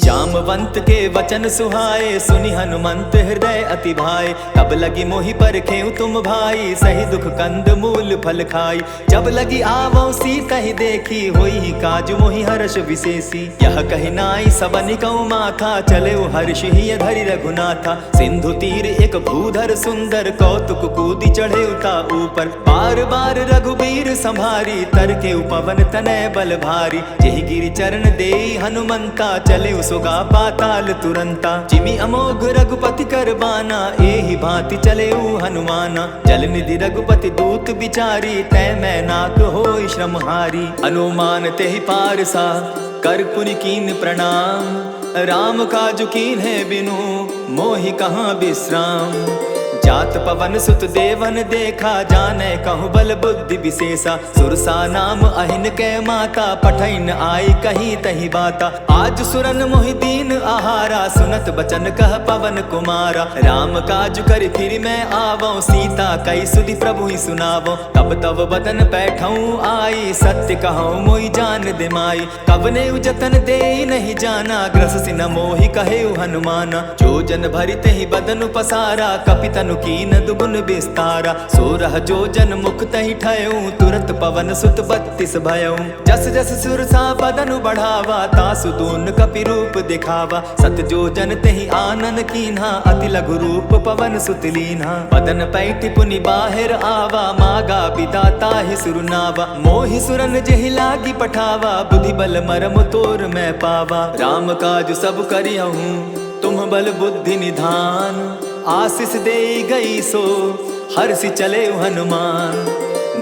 जामवंत के वचन सुहाए, सुनि हनुमंत हृदय अति भाए। तब लगी मोहि परखेउ तुम भाई, सही दुख कंद मूल फल खाई। जब लगी आवो सीतहि देखी, होई काज मोहि हर्ष विशेषी। यह कहि नाई सबनि कहु माथा, चले हर्ष ही धरि रघुनाथा। सिंधु तीर एक भूधर सुंदर, कौतुक कूदी चढ़े उता ऊपर। बार बार रघुबीर संभारी, तरके उपवन तनय बल भारी। जेहि गिरि चरण देई हनुमंता, चले सुगा पाताल तुरंता। जिमि अमोघ रघुपति कर बाना, एहि भांति चले हनुमाना। जल निधि रघुपति दूत बिचारी, तै मैं नाक होई श्रमहारी। अनुमान तेहि पारसा, कर पुनि कीन प्रणाम। राम काजु कीन्हे बिनु, मोहि कहाँ विश्राम। जात पवन सुत देवन देखा, जाने कहूँ बल बुद्धि विशेषा। सुरसा नाम अहिन के माता, पठैन आई कहीं तही बाता। आज सुरन मोहि दीन आहारा, सुनत बचन कह पवन कुमारा। राम काज कर फिर मैं आवो, सीता कई सुधि प्रभु ही सुनावो। तब तब बदन बैठऊँ आई, सत्य कहूँ मोहि जान दे माई। कवने जतन दे नहीं जाना, ग्रस सिन मोहि कहे हनुमाना। जो जन भरित ही बदन पसारा, कपितनु कीन दुगुन विस्तारा। सोरह जो जन मुख तहि ठयऊँ, तुरत पवन सुत 32 भयऊँ। जस जस सुरसा बदनु बढ़ावा, तासु दून कपि रूप दिखावा। सत जो जन तेहि आनन कीन्हा, अति लघु रूप पवन सुत लीन्हा। बदन पैठि पुनि बाहिर आवा, मागा बिदा ताहि सुरनावा। मोहि सुरन जेहि लागी पठावा, बुद्धि बल मरम तोर मैं पावा। राम काज सब करियहूँ, तुम बल बुद्धि निधान। आशीष दे गई सो, हर्षि चले हनुमान।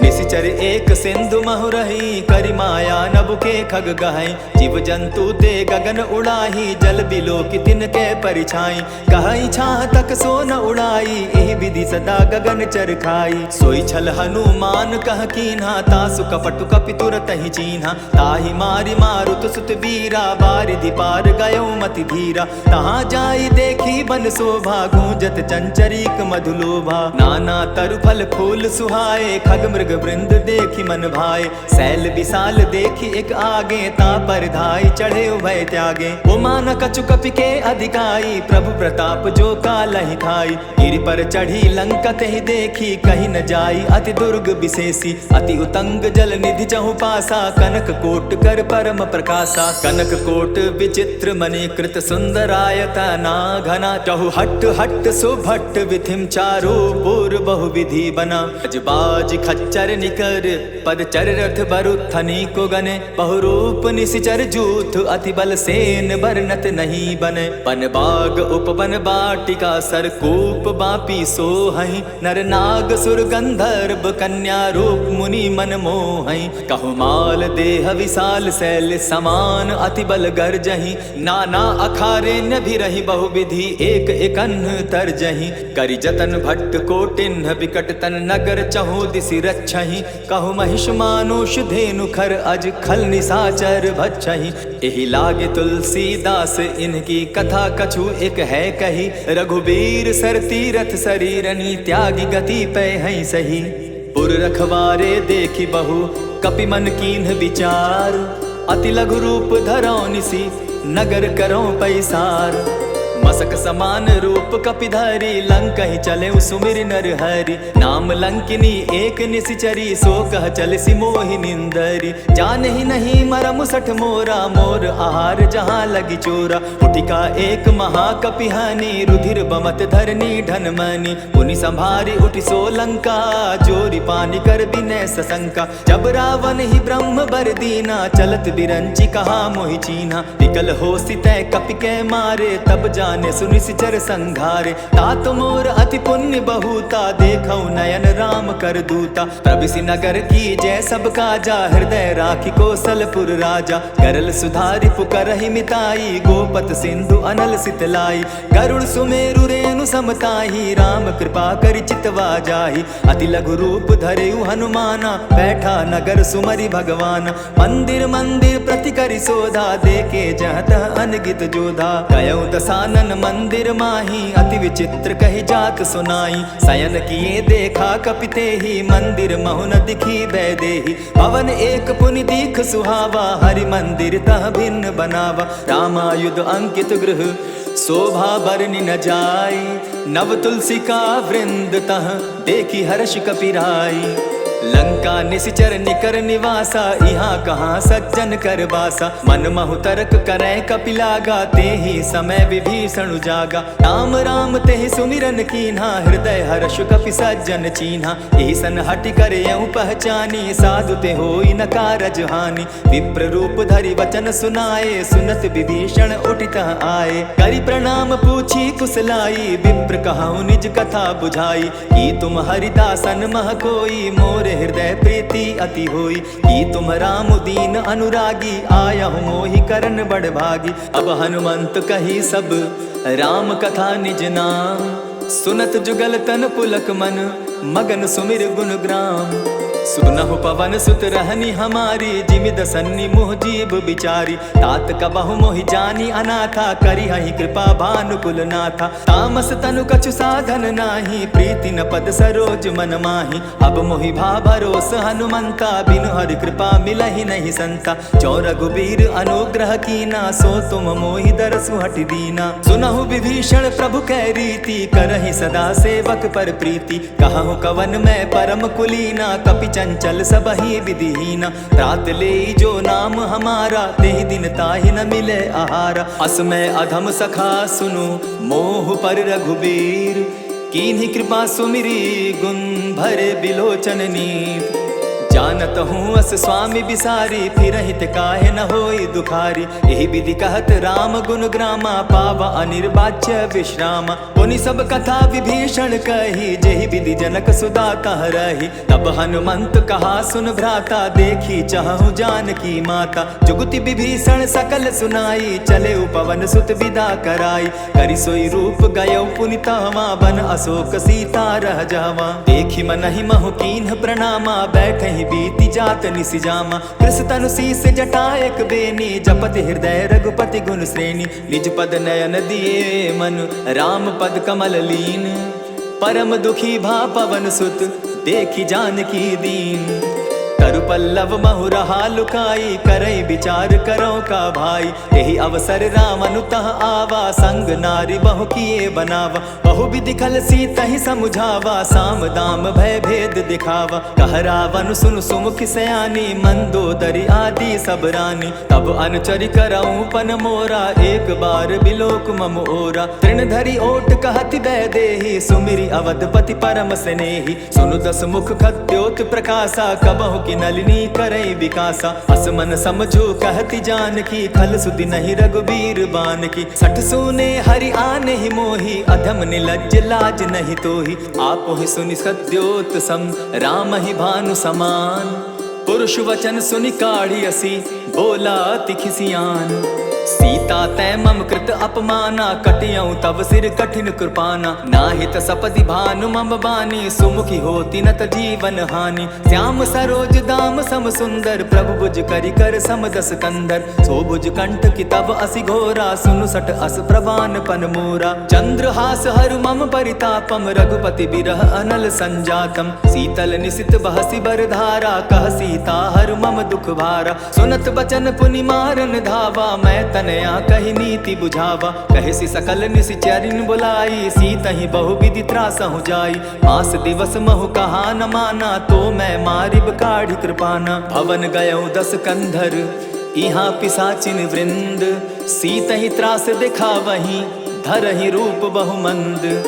निशिचर एक सिंधु महु रही, करि माया नभ के खग गहई। जीव जंतु ते गगन उड़ाही, जल बिलो की तिनके परिछाई। कहई छाह तक सो न उड़ाई, एहि विधि सदा गगन चर खाई। सोई छल हनुमान कह कीन्हा, तासु कपटु कपि तुरत ही चीन्हा। ताहि मारि मारुत सुत बीरा, बारिधि पार गयो मति धीरा। तहाँ जाई देखी बन शोभा, गूंजत चंचरीक मधुलोभा। नाना तरु फल फूल सुहाए, खग मृग वृंद देखी मन भाए। शैल विशाल देखी एक आगे, ता पर धाई चढ़े उभय त्यागे। उमान कछु कपि के अधिकाई, प्रभु प्रताप जो कालहि खाई। गिरि पर चढ़ी लंका तहि देखी, कहीं न जाई अति दुर्ग विशेषी। अति उतंग जल निधि चहु पासा, कनक कोट कर परम प्रकाशा। कनक कोट विचित्र मणि कृत सुंदरायतना घना। चहु हट हट सुभट विधिम चारो पूर बहु विधि बना। अजबाज खच्चर निकर पदचर रथ बरुथनी को गने। बहुरूप निशिचर जूथ अति बल सेन बरनत नहीं बने। बन बाग उपवन बाटिका सरकूप बापी सोहई। नर नाग सुर गंधर्व कन्या रूप मुनि मन मोहई। कहु माल देह विशाल शैल समान, अति बल गर्जही। नाना अखारे न भी रही, बहु विधि एक एकन्ह तरजही। करि जतन भट्ट कोटिन्ह विकट तन नगर, चहु दिसि रक्षहि। कहु महिष मानुष धेनु खर, अज खल निशाचर भक्षहि। एहि लागे तुलसीदास इनकी कथा, कछु एक है कही। रघुबीर सर तीरथ शरीरनी, त्यागी गति पै हई सही। पुर रखवारे देखी बहु, कपि मन कीन्ह विचार। अति लघु रूप धरौ निसी, नगर करौ पैसार। मसक समान रूप कपिधारी, लंकहि चले सुमिर नर हरि। नाम लंकिनी एक निशिचरी, सो कह चल सी मोहि निंदरी। जानहि नहीं मरम सठ मोरा, मोर आहार जहाँ लगी चोरा। उठिका एक महाकपिहानी, रुधिर बमत धरनी ढनमनी। पुनि संभारी उठि सो लंका, जोरी पानी कर बिनय सशंका। जब रावण ही ब्रह्म बर दीना, चलत बिरंची कहा मोहि चीन्हा। विकल हो सितै कपि के मारे, तब जाने सुनिशिचर संघारे। तात मोर अति पुण्य बहुता, देखौ नयन राम कर दूता। प्रविशि नगर की जय सब काजा, हृदय राखी कौशलपुर राजा। करल सुधारि पुकरहि मिताई, गोपत सिंधु अनल सितलाई। गरुड़ सुमेरु रेणु समताही, राम कृपा करि चितवा जाहि। अति लघु रूप धरेउ हनुमाना, बैठा नगर सुमरि भगवान। मंदिर मंदिर प्रति करि शोधा, देखे जहतः अनगित जोधा। कयौ दसानन मंदिर माही, अति विचित्र कही जात सुनाई। शयन किए देखा कपिते ही, मंदिर महु न दिखी वैदेही। भवन एक पुनि दीख सुहावा, हरि मंदिर तह भिन्न बनावा। रामायुध अंकित गृह शोभा बरनि न जाई। नव तुलसी का वृंद तह, देखी हर्ष कपिराई। लंका निशिचर निकर निवासा, यहाँ कहाँ सज्जन कर बासा। मन महु तर्क करै कपिलागा, तेहि समय विभीषण जागा। राम राम तेहि सुमिरन कीन्हा, हृदय हर्ष कपि सज्जन चीन्हा। एहि सन हटि कर यऊ पहचानी, साधु ते होई न कारज हानि। विप्र रूप धरि वचन सुनाए, सुनत विभीषण उठितः आए। करि प्रणाम पूछी कुशलाई, विप्र कहु निज कथा बुझाई। कि तुम हरिदासन मह कोई, मोरे हृदय प्रीति अति होई। कि तुम राम दीन अनुरागी, आयहु मोहि करन बड़ भागी। अब हनुमंत कही सब राम कथा निज नाम, सुनत जुगल तन पुलक मन, मगन सुमिर गुण ग्राम। सुनहु पवन सुत रहनी हमारी, जिमि दसन्नी मुह जीव बिचारी। तात कबहु मोहि जानी अनाथा, करी हहि कृपा भानुकुल नाथा। तामस तनु कछु साधन नाही, प्रीति न पद सरोज मन माही। अब मोहि भा भरोस हनुमंता, बिनु हरि कृपा मिलहि नहीं संता। जो रघुबीर अनुग्रह कीना, सो तुम मोहि दरसु हटि दीना। सुनहु विभीषण प्रभु कै रीति, करहि सदा सेवक पर प्रीति। कहु कवन मैं परम कुलीना, कपि चंचल सबहि विधिहीना। त्रात ले जो नाम हमारा, तेहि दिन ताहि न मिले आहारा। असमय अधम सखा सुनु, मोह पर रघुबीर। कीन्ही कृपा सुमिरी, गुण भरे बिलोचन नीत। जानत हूँ अस स्वामी बिसारी, फिर हित काहे न होई दुखारी। यही विधि कहत राम गुण ग्रामा, पावा अनिर्वाच्य विश्रामा। पुनि सब कथा विभीषण कही, जेहि विधि जनक सुदा कह रही। तब हनुमंत कहा सुन भ्राता, देखी चाहूँ जानकी माता। जुगति विभीषण सकल सुनाई, चले पवन सुत विदा कराई। करि सोई रूप गयो पुनि तहवा, बन अशोक सीता रह जावा। देखी मनहि महु कीन्ह प्रणामा, बैठहि बीति जात निसिजामा। कृष तनु शीस जटा एक बेनी, जपति हृदय रघुपति गुण श्रेणी। निज पद नयन दिए मन, राम पद कमल लीन। परम दुखी भा पवन सुत, देखी जानकी दीन। तरु पल्लव महु रहा लुकाई, करई विचार करो का भाई। यही अवसर राम अनुतः आवा, संग नारी बहु किए बनावा। बहु विधि खल सीतहि समुझावा, साम दाम भय भेद दिखावा। कह रावण सुन सुमुखि सयानी, मंदोदरी आदि सब रानी। तब अनुचरि करऊं पन मोरा, एक बार बिलोक मम ओरा। तृण धरि ओट कहति वैदेही, सुमिरि अवधपति परम स्नेही। सुनु दस मुख खद्योत प्रकाशा, कबहु की नलिनी करई विकासा। असमन समझो कहती जानकी, खल सुधि नहीं रघुबीर बान की। सठ सुने हरि आने ही मोही, अधम निलज्ज लाज नहीं तोही। आपो ही सुनि सद्योत सम, राम ही भानु समान। पुरुष वचन सुनि काढ़ी असी, बोला अति खिसियान। सीता तै मम कृत अपमाना, कटियऊं तब सिर कठिन कृपाना। नाहित सपदि भानु मम बानी, सुमुखी होती न त जीवन हानि। श्याम सरोज दाम सम सुंदर, प्रभु भुज करि कर सम दस कंधर। सो भुज कंठ की तब असि घोरा, सुनु सट अस प्रवान पन मोरा। चंद्रहास हरु मम परितापम, रघुपति बिरह अनल संजातम। शीतल निशित बहसी बरधारा, कह सीता हरु मम दुख भारा। सुनत बचन पुनि मारन धावा, मैं तनया कही नीति बुझावा। कहे सकल निशिचरिन बुलाई, सीतहि बहु विधि त्रासहु जाई। मास दिवस महु कहा न माना, तो मैं मारिब काढ़ी कृपाना। भवन गयऊं दस कंधर, इहाँ पिशाचिन वृंद। सीतहि त्रास दिखावहीं, धरहि रूप बहुमंद।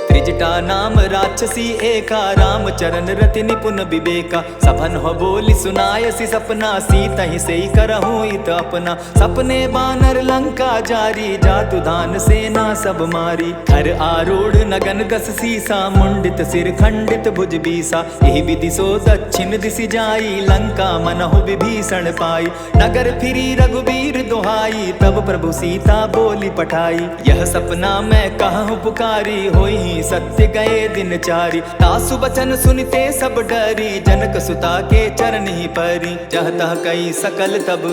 त्रिजटा नाम राक्षसी एका, राम चरण रति निपुण विवेका। सभन हो बोली सुनायसी सपना, सीतहि सेई करहूँ इत अपना। सपने बानर लंका जारी, जातु धान सेना सब मारी। खर आरूढ़ नगन दस सीसा, मुंडित सिर खंडित भुज बीसा। यही विधि सो दक्षिण दिशि जाई, लंका मनहु विभीषण पाई। नगर फिरी रघुबीर दुहाई, तब प्रभु सीता बोली पठाई। यह सपना मैं कहूँ पुकारी, होई सत्य गए दिन चारी। तासु बचन सुनते सब डरी, जनक सुता के चरण ही परी। जह तह कई सकल तब,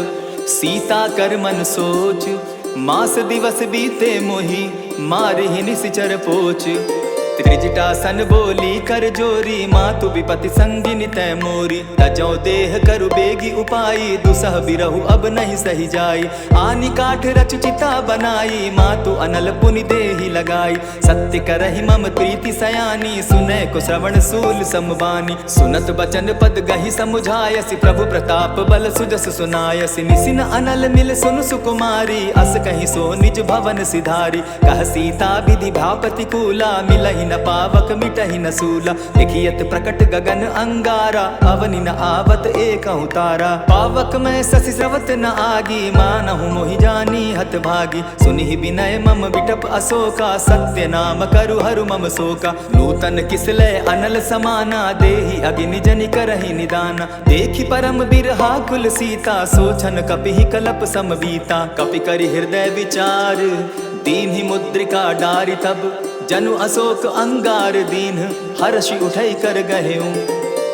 सीता कर मन सोच। मास दिवस बीते मोही, मार ही निशिचर पोच। त्रिजटा सन बोली कर जोरी, मातु विपति संगिनी तै मोरी। तजौ देह करु बेगी उपाई, दुसह बिरहु अब नहीं सही जाई। आनी काठ रच चिता बनाई, मातु अनल पुनि देहि लगाई। सत्य करहि मम प्रीति सयानी, सुनै को श्रवण सूल समबानी। सुनत बचन पद गहि समुझायसि, प्रभु प्रताप बल सुजस सुनायसि। निसिन अनल मिल सुन सुकुमारी, अस कहि सो निज भवन सिधारी। कह सीता विधि भापति कूला, मिलहि न पावक मिटहि न सूला। देखियत प्रकट गगन अंगारा, अवनि न आवत एकहु तारा। पावक मैं शशि स्रवत न आगी, मानहु मोहि जानी हत भागी। सुनिहि विनय मम बिटप अशोका, सत्य नाम करु हरु मम शोका। नूतन किसलय अनल समाना, देहि अगिनि जनि करहि निदाना। देखि परम बिरहा कुल सीता, सोचन कपिहि कलप सम बीता। कपि करि हृदय विचार, दीन्हि मुद्रिका डारि तब। जनु अशोक अंगार दीन, हर्षि उठै कर गहेऊं।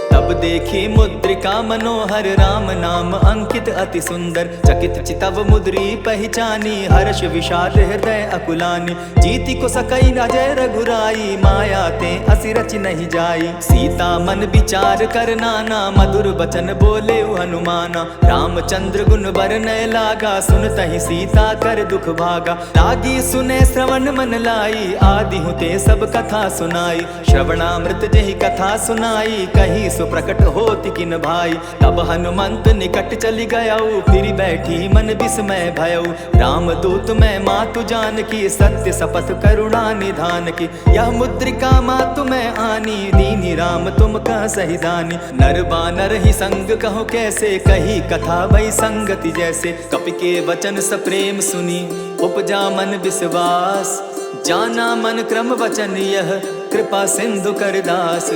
तब देखी मुद्रिका मनोहर, राम नाम अंकित अति सुंदर। चकित चितव मुद्री पहचानी, हर्ष विषाद हृदय अकुलानी। जीति को सकई अजय रघुराई, माया ते असि रचि नहीं जाई। सीता मन विचार कर नाना, मधुर बचन बोले हनुमाना। रामचंद्र गुण बरनय लागा, सुनतहि सीता कर दुख भागा। लागी सुने श्रवण मन लाई, आदि हुते सब कथा सुनाई। श्रवणामृत जहि कथा सुनाई, कही सो सो प्रकट होती किन भाई। तब हनुमंत निकट चली गयऊ, फिर बैठी मन विस्मय भयऊ। राम दूत मैं मातु जान की, सत्य शपथ करुणा निधान की। यह मुद्रिका मातु मैं आनी, दीनी राम तुम कह सही दानी। नर बानर ही संग कहो कैसे, कही कथा भई संगति जैसे। कपि के वचन सप्रेम सुनी, उपजा मन विश्वास। जाना मन क्रम वचन यह, कृपा सिंधु कर दास।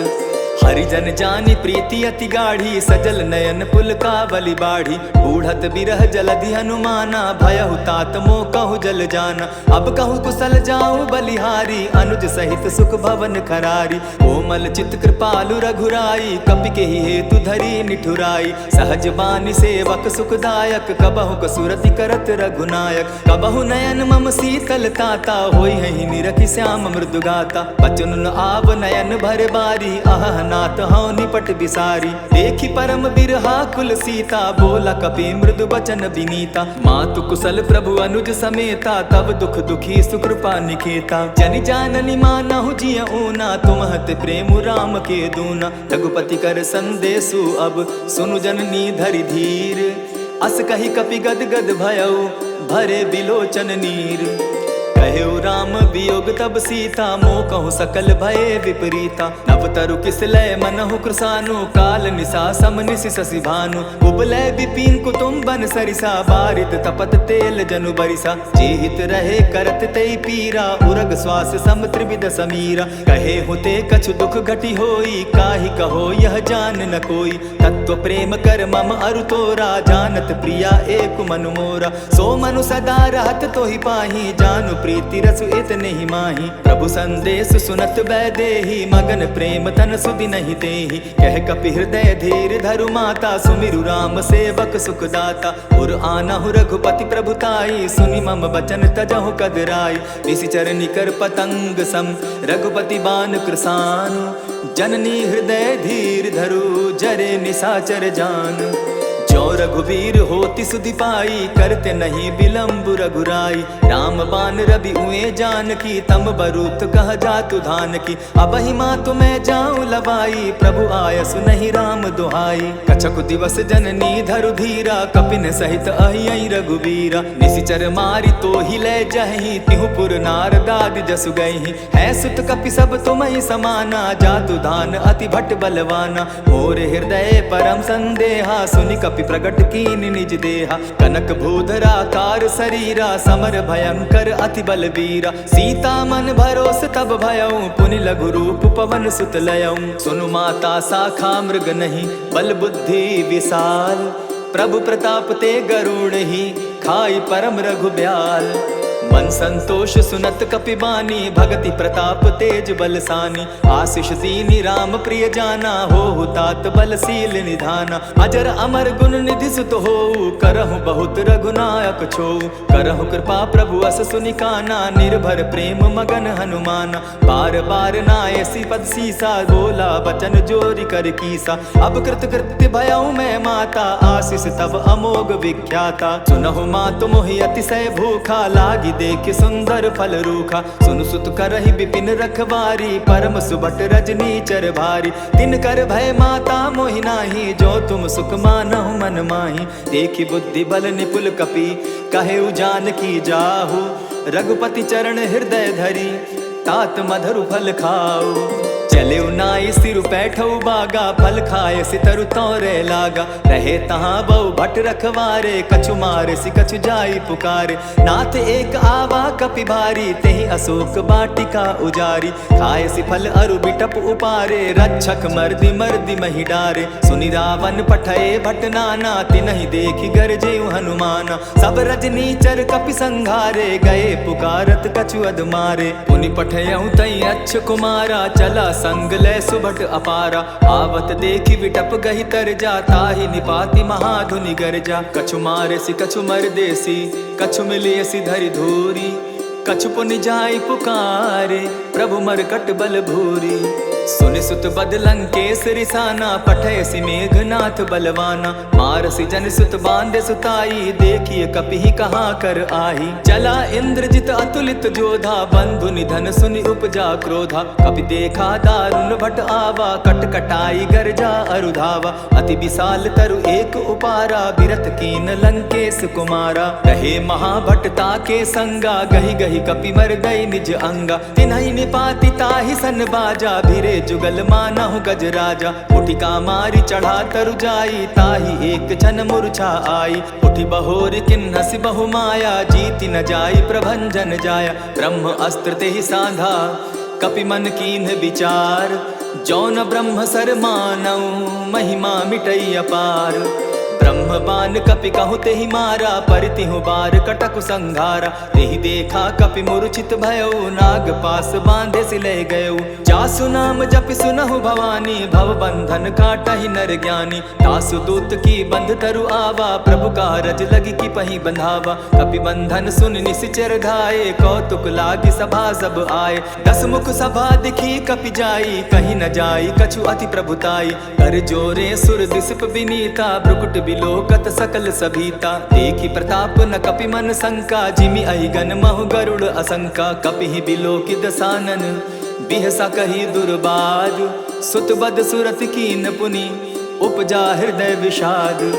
हरिजन जानी प्रीति अति गाढ़ी, सजल नयन पुल का बलि बाढ़ी। बूढ़त बिरह जलधि हनुमाना, भयहु तात मोह कहु जल जाना। अब कहु कुशल जाऊं बलिहारी, अनुज सहित सुख भवन खरारी। कोमल चित कृपालु रघुराई, कपि के ही हेतु धरी निठुराई। सहज बानी सेवक सुखदायक, कबहु कसुरति करत रघुनायक। कबहु नयन मम शीतल ताता, होई है निरखि श्याम मृदु गाता। बचन आव नयन भर बारी, आह नाथ हौ निपट बिसारी। देखी परम बिरहा कुल सीता, बोला कपि मृदु बचन विनीता। मातु कुशल प्रभु अनुज समेता, तब दुख दुखी सुकृपा निकेता। जनि जाननी मानहु जिय ऊना, तुमहत प्रेम राम के दूना। रघुपति कर संदेशु अब, सुनु जननी धरि धीर। अस कही कपि गद गद भयऊ, भरे बिलोचन नीर। कहेउ राम वियोग तब सीता, मोह कहु सकल भये विपरीता। नव तरु किस लय मनहु कृसानु, काल निशा सम निशि शशि भानु। उबलय विपिन कुटुम्बन सरिसा, बारित तपत तेल जनु बरिसा। जेहित रहे करत तेई पीरा, उरग श्वास सम त्रिविध समीरा। कहे होते कछु दुख घटी होई, काहि कहो यह जान न कोई। तत्व प्रेम कर मम अरु तोरा, जानत प्रिया एक मनु मोरा। सो मनु सदा रहत तोहि पाही, जानु प्रीति रसु इतने ही माही। प्रभु संदेश सुनत बैदेही, मगन प्रेम तन सुधि नहीं तेहि। कह कपि हृदय धीर धरु माता, सुमिरु राम सेवक सुखदाता। उर आनहु रघुपति प्रभुताई, सुनि मम बचन तजहु कदराई। निशिचर निकर पतंग सम, रघुपति बान कृसानु। जननी हृदय धीर धरु, जरे निशाचर जान। जो रघुवीर होति सुधि पाई, करते नहीं विलम्ब रघुराई। राम बान रवि उए जानकी, तम बरूत कह जातु धान की। अब ही मातु मैं जाऊं लबाई, प्रभु आयसु नहीं राम दुहाई। कछक दिवस जननी धरु धीरा, कपिन सहित अहियई रघुवीरा। निशिचर मारी तो ही ले जहि, तिहुपुर नारदादि जसु गई। है सुत कपि सब तुमहि समाना, जातु धान अति भट बलवाना। मोर हृदय परम संदेहा, सुनि कपि प्रगट कीन निज देहा। कनक भूधराकार शरीरा, समर भयंकर अति बलवीरा। सीता मन भरोस तब भयऊ, पुनि लघु रूप पवन सुत लयऊ। सुनु माता शाखा मृग नहीं, बल बुद्धि विशाल। प्रभु प्रताप ते गरुड़ ही, खाई परम रघु ब्याल। मन संतोष सुनत कपि बानी, भगति प्रताप तेज बलसानी। आशीष दीनी राम प्रिय जाना, हो तात बलशील निधाना। अजर अमर गुण निधि सुत हो, करहु बहुत रघुनायक छो। करहु कृपा प्रभु अस सुनि काना, निर्भर प्रेम मगन हनुमाना। बार बार नायसी पद सीसा, बोला बचन जोरी कर कीसा। अब कृत कृत्य भयऊ मैं माता, आशीष तब अमोघ विख्याता। सुनहु मातु मोहि अतिशय भूखा, लागी देख सुंदर फल रूखा। सुन सुत करहि विपिन रखवारी, परम सुबट रजनी चर भारी। तिन कर भय माता मोहि नाही, जो तुम सुख मानहु मन माही। देखी बुद्धि बल निपुल कपि, कहेउ जानकी जाहु। रघुपति चरण हृदय धरी, तात मधुर फल खाओ। चले नाई सिर पैठऊ बागा, फल खाए सितरु तौरे लागा। रहे तहाँ बहु भट रखवारे, कछु मारे सि कछु जाई पुकारे। नाथ एक आवा कपि भारी, तेहि अशोक बाटिका उजारी। खाए सि फल अरु बिटप उपारे, रक्षक मर्दि मर्दि महि डारे। सुनि रावण पठये भट नाना, तिनहि देखि गरजेउ हनुमाना। सब रजनी चर कपि संघारे, गए पुकारत कछु अध मारे। पुनि पठयउ तई अच्छ कुमारा, चला संग लय सुभट अपारा। आवत देखी विटप गही तर जा, ताहि निपाति महाधुनि गर्जा। कछु मारे सि कछु मर देसी, कछु मिलियसि धरि धूरी। कछु पुनि जाय पुकारे, प्रभु मरकट बल भूरी। सुनि सुत बद लंकेश रिसाना, पठयसि मेघनाथ बलवाना। मारसि जन सुत बांधे सुताई, देखिए कपिहि कहाँ कर आही। चला इंद्रजित अतुलित जोधा, बंधु निधन सुनि उपजा क्रोधा। कपि देखा दारुण भट आवा, कट कटाई गर्जा अरुधावा। अति विशाल तरु एक उपारा, बिरथ कीन लंकेश कुमारा। रहे महाभटता के संगा, गही गही कपि मर गई निज अंगा। तिन्हि निपाति ताहि सन बाजा, भिरे जुगल मानहु गज राजा। उठिका मारी चढ़ा तरु जाई, ताहि एक क्षण मूर्छा आई। उठि बहोर किन्हसि बहु माया, जीति न जाई प्रभंजन जाया। ब्रह्म अस्त्र तेहि साधा, कपि मन कीन्ह विचार। जौन ब्रह्म सर मानऊ, महिमा मिटई अपार। ब्रह्म बान कपि कहु तेहि मारा, परितिहु बार कटकु संघारा। तेहि देखा कपि मूर्छित भयउ, नाग पास बांधे सिले गयउ। जासु नाम जपि सुनहु भवानी, भव बंधन काटहि नर ज्ञानी। तासु दूत की बंध तरु आवा, प्रभु कारज लगी की पही बंधावा। कपि बंधन सुन निसिचर धाये, कौतुक लागी सभा सब आए। दस मुख सभा दिखी कपि जाई, कहीं न जाई कछु अति प्रभुताई। कर जोरे सुर दिसप विनीता, भ्रुकुट बिलोकत सकल सभीता। देखी प्रताप न कपि मन शंका, जिमि अहिगन महु गरुड़ असंका। कपिहि बिलोकि दसानन, बिहसा कही दुर्बाद। सुत बद सुरत कीन पुनि, उपजा हृदय विषाद।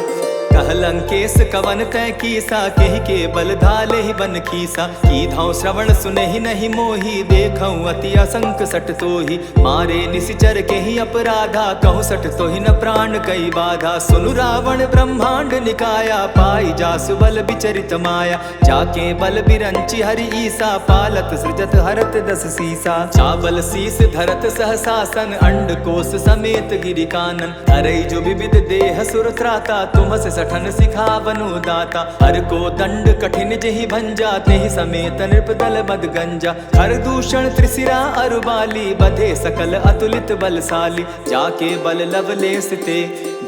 कह लंकेश कवन तै कीसा, केहि के बल धाले ही बन खीसा। कीधौ श्रवण सुनहि नहीं मोही, देखऊँ अति असंक सट तोही। मारे निसिचर केहि अपराधा, कहूँ सट तोहि न प्राण कई बाधा। सुनु रावण ब्रह्मांड निकाया, पाई जासु बल विचरित माया। जाके बल बिरंचि हरि ईसा, पालत सृजत हरत दस सीसा। चावल शीस धरत सहसासन, अंड कोश समेत गिरि कानन। हरई जो विविध देह सुर त्राता, तुमस सठन सिखावनु दाता। हर को दंड कठिन जेहि भंजा, तेहि समेत नृपदल मद गंजा। हर दूषण त्रिशिरा अरुबाली, बधे सकल अतुलित बलशाली। जाके बल लवलेस ते,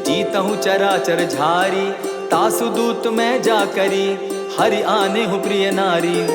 जीतहु चराचर झारी। तासु दूत मैं जा करी, हरि आने हूँ प्रिय नारी।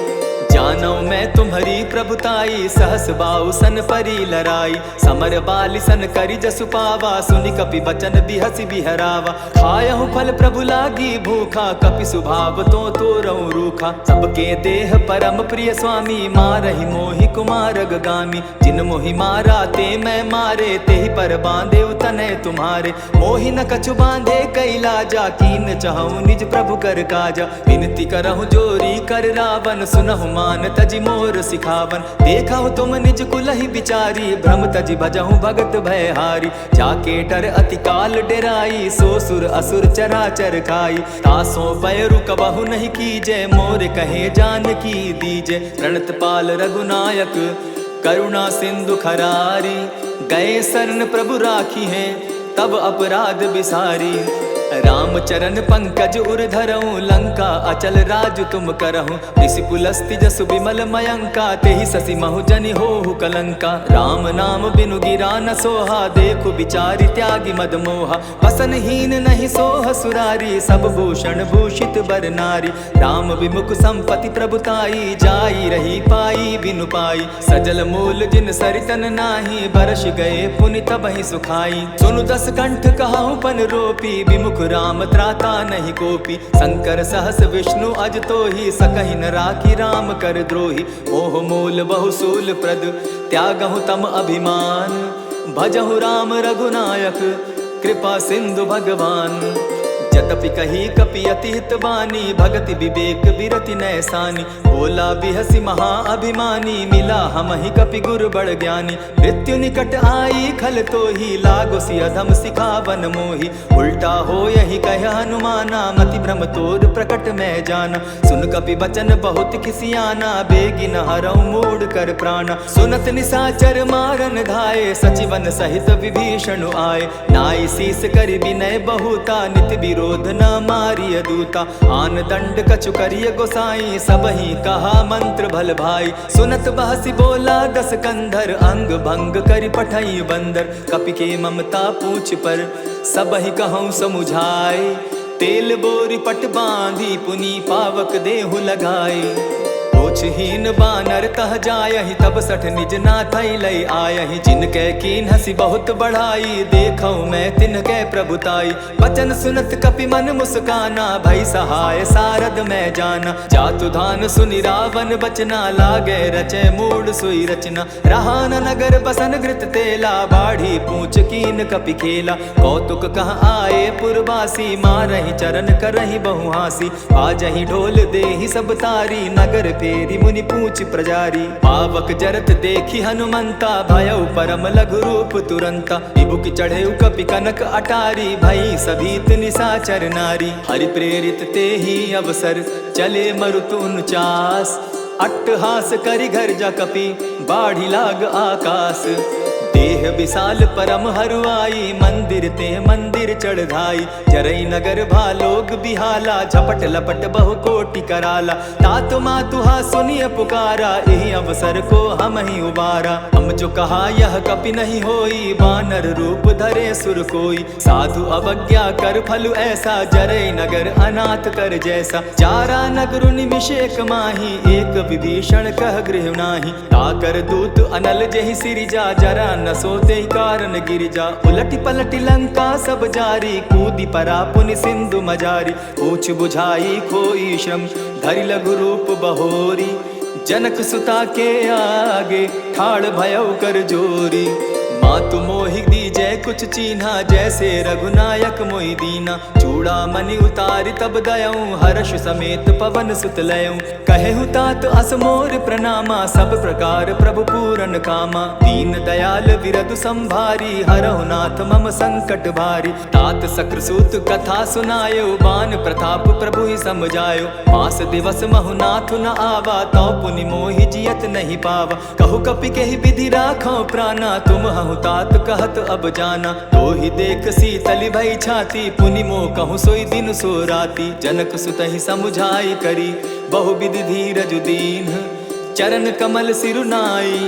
जानौ मैं तुम्हारी प्रभुताई, सहस बाऊ सन परी लराई। समर बाली सन करि जसु पावा, सुनि कपि बचन बिहसि बिहरावा। खायहु फल प्रभु लागी भूखा, कपि सुभाव तो तोरऊ रूखा। सबके देह परम प्रिय स्वामी, मारहि मोहि कुमार गामी। जिन मोहि मारा ते मैं मारे, तेहि पर बांधे तनय तुम्हारे। मोहि न कछु बांधे कैलाजा, कीन चाहूँ निज प्रभु कर काजा। विनती करहु जोरी कर रावण, सुनहु मान तजि मोर सिखावन। देखहु तुम निज कुलहि बिचारी, भ्रम तजि भजहु भगत भयहारी। जाके डर अति काल डेराई, सो सुर असुर चराचर खाई। तासो पैरु कबहु नहीं कीजय, मोर कहे जानकी दीजय। प्रणत पाल रघुनायक, करुणा सिंधु खरारी। गए शरण प्रभु राखी है, तब अपराध बिसारी। राम चरण पंकज उर धरऊँ, लंका अचल राज तुम करहूँ। ऋषि पुलस्ति जसु विमल मयंका, तेहि शशि महु जनि होहु कलंका। राम नाम बिनु गिरा न सोहा, देखु बिचारी त्यागी मद मोहा। वसनहीन नहीं सोह सुरारी, सब भूषण भूषित बर नारी। राम विमुख संपति प्रभुताई, जाई रही पाई बिनु पाई। सजल मूल जिन सरितन नाही, बरस गए पुनि तबहि सुखाई। सुनु दस कंठ कहाहु पन रोपी, विमुख राम त्राता नहीं कोपी। शंकर सहस विष्णु अज तो ही, सकहि न राखी राम कर द्रोही। मोह मूल बहुसूल प्रद, त्यागहु तम अभिमान। भजहु राम रघुनायक, कृपा सिंधु भगवान। जतपि कही कपि अति हित बानी, भगति विवेक बिरति नैसानी। बोला बिहसि महा अभिमानी, मिला हमहि कपि गुर बड़ ज्ञानी। मृत्यु निकट आई खल तो ही, लागो सि अधम सिखावन मोही। उल्टा हो यही कह हनुमाना, मति भ्रम तोर प्रकट मैं जाना। सुन कपि बचन बहुत खिसियाना, बेगिन हरऊ मूढ़ कर प्राणा। सुनत निसाचर मारन धाये, सचिवन सहित विभीषण आए। नाई शीस करि विनय बहुता, नित विरोध न मारिय दूता। आन दंड कछु करिय गोसाई, सबहि कहा मंत्र भल भाई। सुनत बहसि बोला दस कंधर, अंग भंग करि पठई बंदर। कपि के ममता पूछ पर, सबहि कहूँ समुझाए। तेल बोरी पट बांधी, पुनि पावक देहु लगाए। पूछहीन बानर तह जायहि तब सठ निज नाथ लई आयहि जिनके कीन हसी बहुत बढ़ाई देखौ मैं तिनके प्रभुताई वचन सुनत कपि मन मुस्काना भई सहाय सारद मैं जाना जातु धान सुनि रावण बचना लागे रचे मूड सुई रचना रहान नगर बसन घृत तेला बाढ़ी पूछ कीन कपि खेला कौतुक कह आए पुरवासी मारहि चरण करहि बहु हासी बाजहि ढोल देहि सब तारी नगर फेरी मुनि पूछ प्रजारी पावक जरत देखी हनुमंता भयउ परम लघु रूप तुरंता विभुक चढ़े कपि कनक अटारी भई सभीत निशाचर नारी हरि प्रेरित ते ही अवसर चले मरुतुन चास अट्टहास करि घर जा कपि बाढ़ी लाग आकाश देह विशाल परम हरुआई मंदिर ते मंदिर चढ़ाई जरई नगर भालोग बिहाला झपट लपट बहु कोटि कराला तात मातुहा सुनिय पुकारा यही अवसर को हम ही उबारा हम जो कहा यह कपि नहीं होई बानर रूप धरे सुर कोई साधु अवज्ञा कर फल ऐसा जरई नगर अनाथ कर जैसा चारा नगर निमिषेक माही एक विभीषण कह गृह नाही ताकर दूत अनल जहि सिरिजा जरा न सोते कारण गिरिजा उलटी पलटी लंका सब जारी कूदी परा पुनि सिंधु मजारी पूछ बुझाई खोई श्रम धरि लघु रूप बहोरी जनक सुता के आगे ठाड़ भयउ कर जोरी मातु मोहि दीजै कुछ चीन्हा जैसे रघुनायक मोहि दीना चूड़ा मणि उतारि तब दयऊं हर्ष समेत पवन सुत लयऊं कहेहु तात अस मोर प्रणामा सब प्रकार प्रभु पूरन कामा दीन दयाल विरधु संभारी हरहु नाथ मम संकट भारी तात सक्रसूत कथा सुनायो बान प्रताप प्रभु ही समझायो मास दिवस महु नाथ न आवा तौ पुनि मोहि जियत नहीं पावा कहु कपि केहि विधि राखो प्राणा तुम हहु तात कहत अब जाना तो ही देख सीतली भई छाती पुनि मोह कहूँ सोई दिन सो राती जनक सुतहि समुझाई करी बहु विधि धीरज दीन चरण कमल सिरुनाई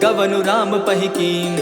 गवनु राम पहि कीन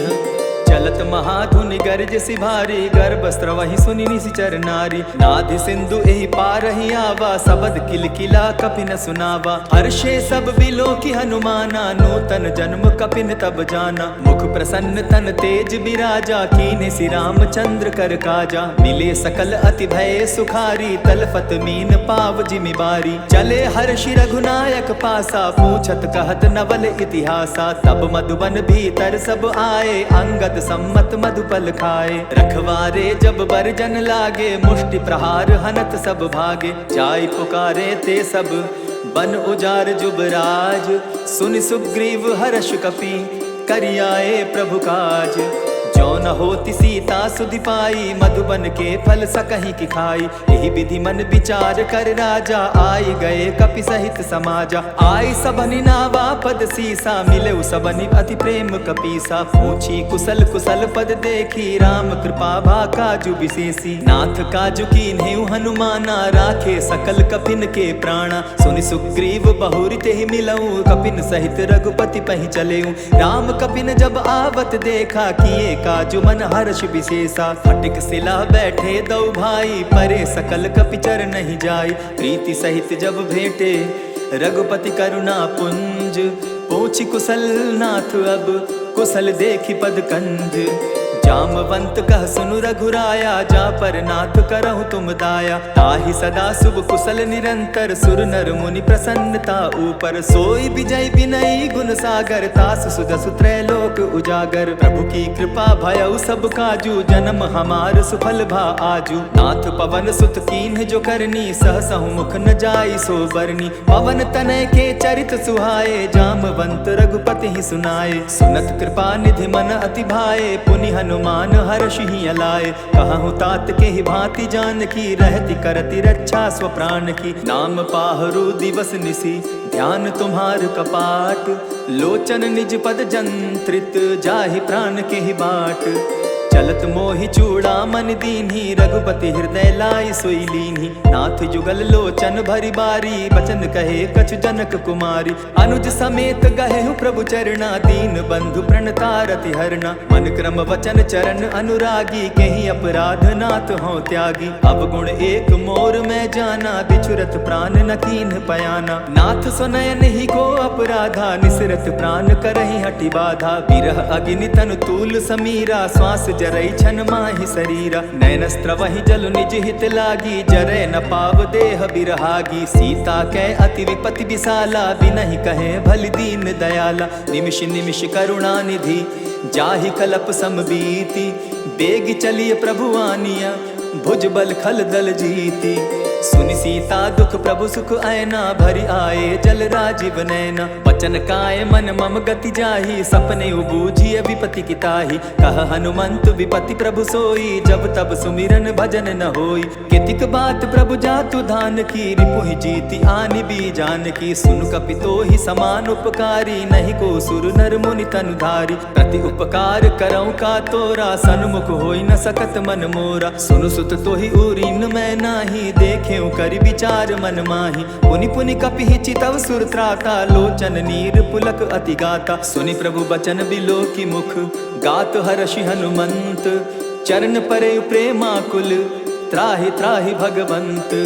चलत महाधुनि गर्ज सिभारी गर्भ स्रवहि सुनि निशिचर नारी नाधि सिंधु एहि पारहि आवा सबद किलकिला कपिन सुनावा हर्षे सब बिलो की हनुमाना नूतन जन्म कपिन तब जाना मुख प्रसन्न तन तेज बिराजा कीने श्री रामचंद्र कर काजा मिले सकल अति भय सुखारी तलफत मीन पाव जिमि बारी चले हर्षि रघुनायक पासा पूछत कहत नवल इतिहासा तब मधुबन भीतर सब आए अंगद सम्मत मधुपल खाए रखवारे जब बरजन लागे मुष्टि प्रहार हनत सब भागे जाय पुकारे ते सब बन उजार जुबराज सुनि सुग्रीव हर्ष कपि करियाए प्रभु काज जो न होती सीता सुधि पाई मधुबन के फल सकहि की खाई यही विधि मन विचार कर राजा आई गए कपि सहित समाजा आई सबनि नावा पद सीसा मिले सबनि अति प्रेम कपीसा पूछी कुशल कुशल पद देखी राम कृपा भा काजु विशेषी नाथ काजु कीन्हेउ हनुमाना राखे सकल कपिन के प्राणा सुनि सुग्रीव बहुरी तेहि मिलऊं कपिन सहित रघुपति पहि चलेऊं राम कपिन जब आवत देखा किए काजु मन हर्ष विशेषा फटिक सिला बैठे दो भाई परे सकल कपिचर नहीं जाई प्रीति सहित जब भेंटे रघुपति करुणा पुंज पूछी कुशल नाथ अब कुशल देखी पद कंज जामवंत कह सुनु रघुराया जा पर नाथ करहु तुम दाया ताहि सदा शुभ कुशल निरंतर सुर नर मुनि प्रसन्नता ऊपर सोई विजय विनयी गुण सागर तास सुजसु त्रैलोक उजागर प्रभु की कृपा भयउ सब काजू जन्म हमार सुफल भा आजू नाथ पवन सुत कीन्ह जो करनी सहसहु मुख न जाई सो बरनी पवन तनय के चरित सुहाए जामवंत रघुपति ही सुनाए सुनत कृपा निधि मन अति भाए पुनि हनुमान हर्ष ही अलाए कहूँ तात के ही भांति जान की रहती करती रक्षा स्व प्राण की नाम पाहरु दिवस निसी ध्यान तुम्हार कपाट लोचन निज पद जंत्रित जाहि प्राण के ही बाट चलत मोहि चूड़ा मन दीन्ही, रघुपति हृदय लाई सोई लीन्ही। नाथ जुगल लोचन भरी बारी, बचन कहे कछु जनक कुमारी। अनुज समेत गहे प्रभु चरणा, दीन बंधु प्रणतारति हरना। मन क्रम वचन चरण अनुरागी, कहीं अपराध नाथ हो त्यागी। अब गुण एक मोर में जाना, बिछुरत प्राण न कीन्ह पयाना। नाथ सुनयन ही को अपराधा, निसरत प्राण करहि हटि बाधा। विरह अग्नि तनु तूल समीरा, श्वास जरई छन माहि शरीरा। नयनस्त्र वही जल निज हित लागी, जरै न पाव देह बिरहागी। सीता कै अति विपति विशाला, बिनहि कहे भल दीन दयाला। निमिष निमिष करुणा निधि, जाहि कलप समबीति। बेग चलिए प्रभु आनिया, भुज बल खल दल जीती। सुनि सीता दुख प्रभु सुख ऐना, भरि आए जल राजीव नैना। बचन काय मन मम गति जाहि, सपने बूझिए विपति किताहि। कह हनुमंत विपति प्रभु सोई, जब तब सुमिरन भजन न होई। कितिक बात प्रभु जातु धान की, रिपुहि जीति आनि बी जानकी। सुन कपितो ही समान उपकारी, नहीं को सुर नर मुनि तनु धारी। प्रति उपकार करऊं का तोरा, सन्मुख होई न सकत मन मोरा। सुनु सुत तोहि उरीन मैं नाही, देखे करि विचार मन माही। पुनि पुनि कपिहि चितव सुर त्राता, लोचन नीर पुलक अति गाता। सुनि प्रभु बचन बिलोकी मुख, गात हर्षि हनुमंत। चरण परे प्रेमाकुल, त्राहि त्राहि भगवंत।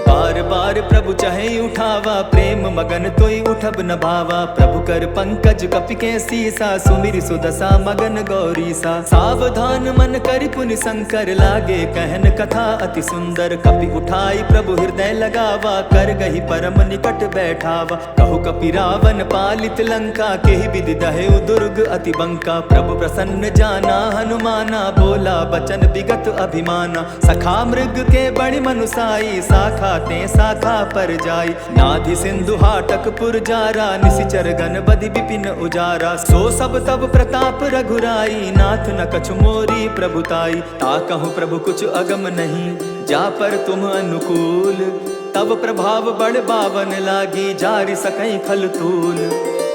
बार बार प्रभु चहे उठावा, प्रेम मगन तोई उठब न भावा। प्रभु कर पंकज कपि के सीसा, सुमिरि सुदशा मगन गौरी सा। सावधान मन करि पुनि शंकर, लागे कहन कथा अति सुंदर। कपि उठाई प्रभु हृदय लगावा, कर गही परम निकट बैठावा। कहु कपि रावण पालित लंका, केहि विधि दहेउ दुर्ग अति बंका। प्रभु प्रसन्न जाना हनुमाना, बोला बचन विगत अभिमाना। सखा मृग के बड़ि मनुसाई, साखा ते शाखा पर जाई। नाधि सिंधु हाटक पुरजारा, निशिचर गण बदि विपिन उजारा। सो सब तब प्रताप रघुराई, नाथ न कछु मोरी प्रभुताई। ताकहु प्रभु कुछ अगम नहीं, जा पर तुम अनुकूल। तब प्रभाव बड़ बावन लागी, जारि सकई खल तूल।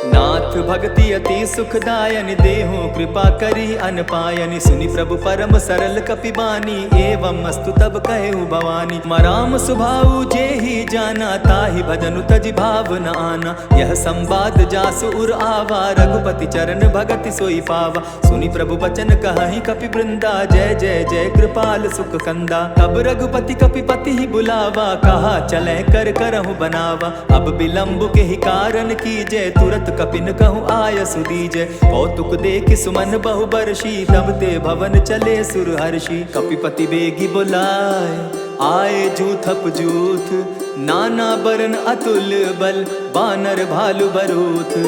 नाथ भक्ति अति सुखदायन, देहु कृपा करी अनपायनि। सुनि प्रभु परम सरल कपिबानी, एवं अस्तु तब कहेउ भवानी। मराम सुभाऊ जेहि जाना, ताहि भजनु तजि भाव न आना। यह संवाद जासु उर आवा, रघुपति चरण भगति सोई पावा। सुनि प्रभु बचन कहहि कपि वृंदा, जय जय जय कृपाल सुख कंदा। तब रघुपति कपिपति ही बुलावा, कहा चले कर करहु बनावा। अब विलंब के ही कारण कीजय, तुरत कपिन कहूँ आय सुदीजय। कौतुक देख सुमन बहु बरसी, तब ते भवन चले सुर हर्षि। कपिपति बेगी बुलाए, आए जूथप जूथ। नाना बरन अतुल बल, बानर भालु बरूथ।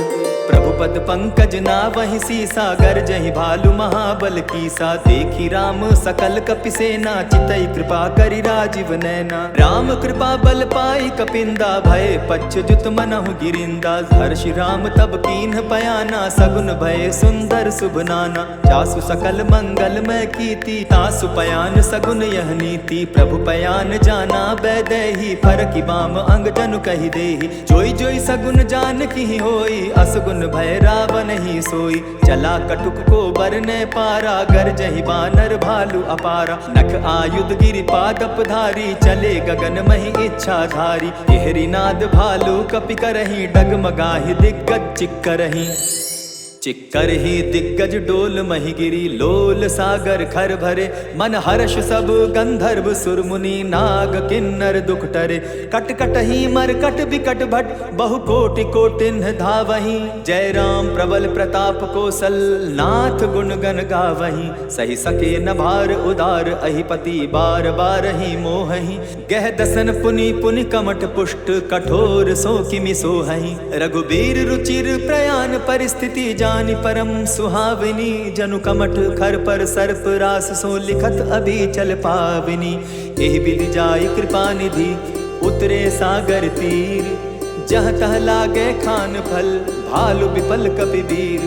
प्रभु पद पंकज ना वही सीसा, गरजहि भालु महाबल कीसा। देखी राम सकल कपि सेना, चितई कृपा करि राजीव नैना। राम कृपा बल पाई कपिंदा, भय पच्छ जुत मनहु गिरिंदा। हर्षि राम तब कीन्ह पयाना, सगुन भय सुंदर शुभ नाना। जासु सकल मंगल मैं कीति, तासु पयान सगुन यह नीति। प्रभु पयान जाना बैदेही, फरकि बाम अंग जनु कहि देहि। जोई जोई सगुन जान की होई, असगुन भय रावण ही सोई। चला कटुक को बरने पारा, गरजहि बानर भालु अपारा। नख आयुध गिरि पादप धारी, चले गगन महि इच्छा धारी। केहरी नाद भालु कपि करहि, डगमगाहि दिग्गज चिक्करहि। चिक्कर ही दिग्गज डोल मही गिरी, लोल सागर खर भरे। मन हर्ष सब गंधर्व सुर मुनि, नाग किन्नर दुख टरे। कट कट ही मरकट विकट भट, बहु कोटि कोटिन्ह धावहीं। जय राम प्रबल प्रताप कौशल, नाथ गुण गण गावहीं। सही सके न भार उदार, अहिपति बार बार ही मोहहीं। गह दसन पुनि पुनि कमठ पुष्ट, कठोर सो किमि सोहहीं। रघुबीर रुचिर प्रयाण परिस्थिति, जानि परम सुहाविनी। जनु कमठ खर पर सर्प रास, सो लिखत अभी चल पाविनी। एहि विधि जाई कृपा निधि, उतरे सागर तीर। जह तह लागे खान फल, भालु विपल कपि वीर।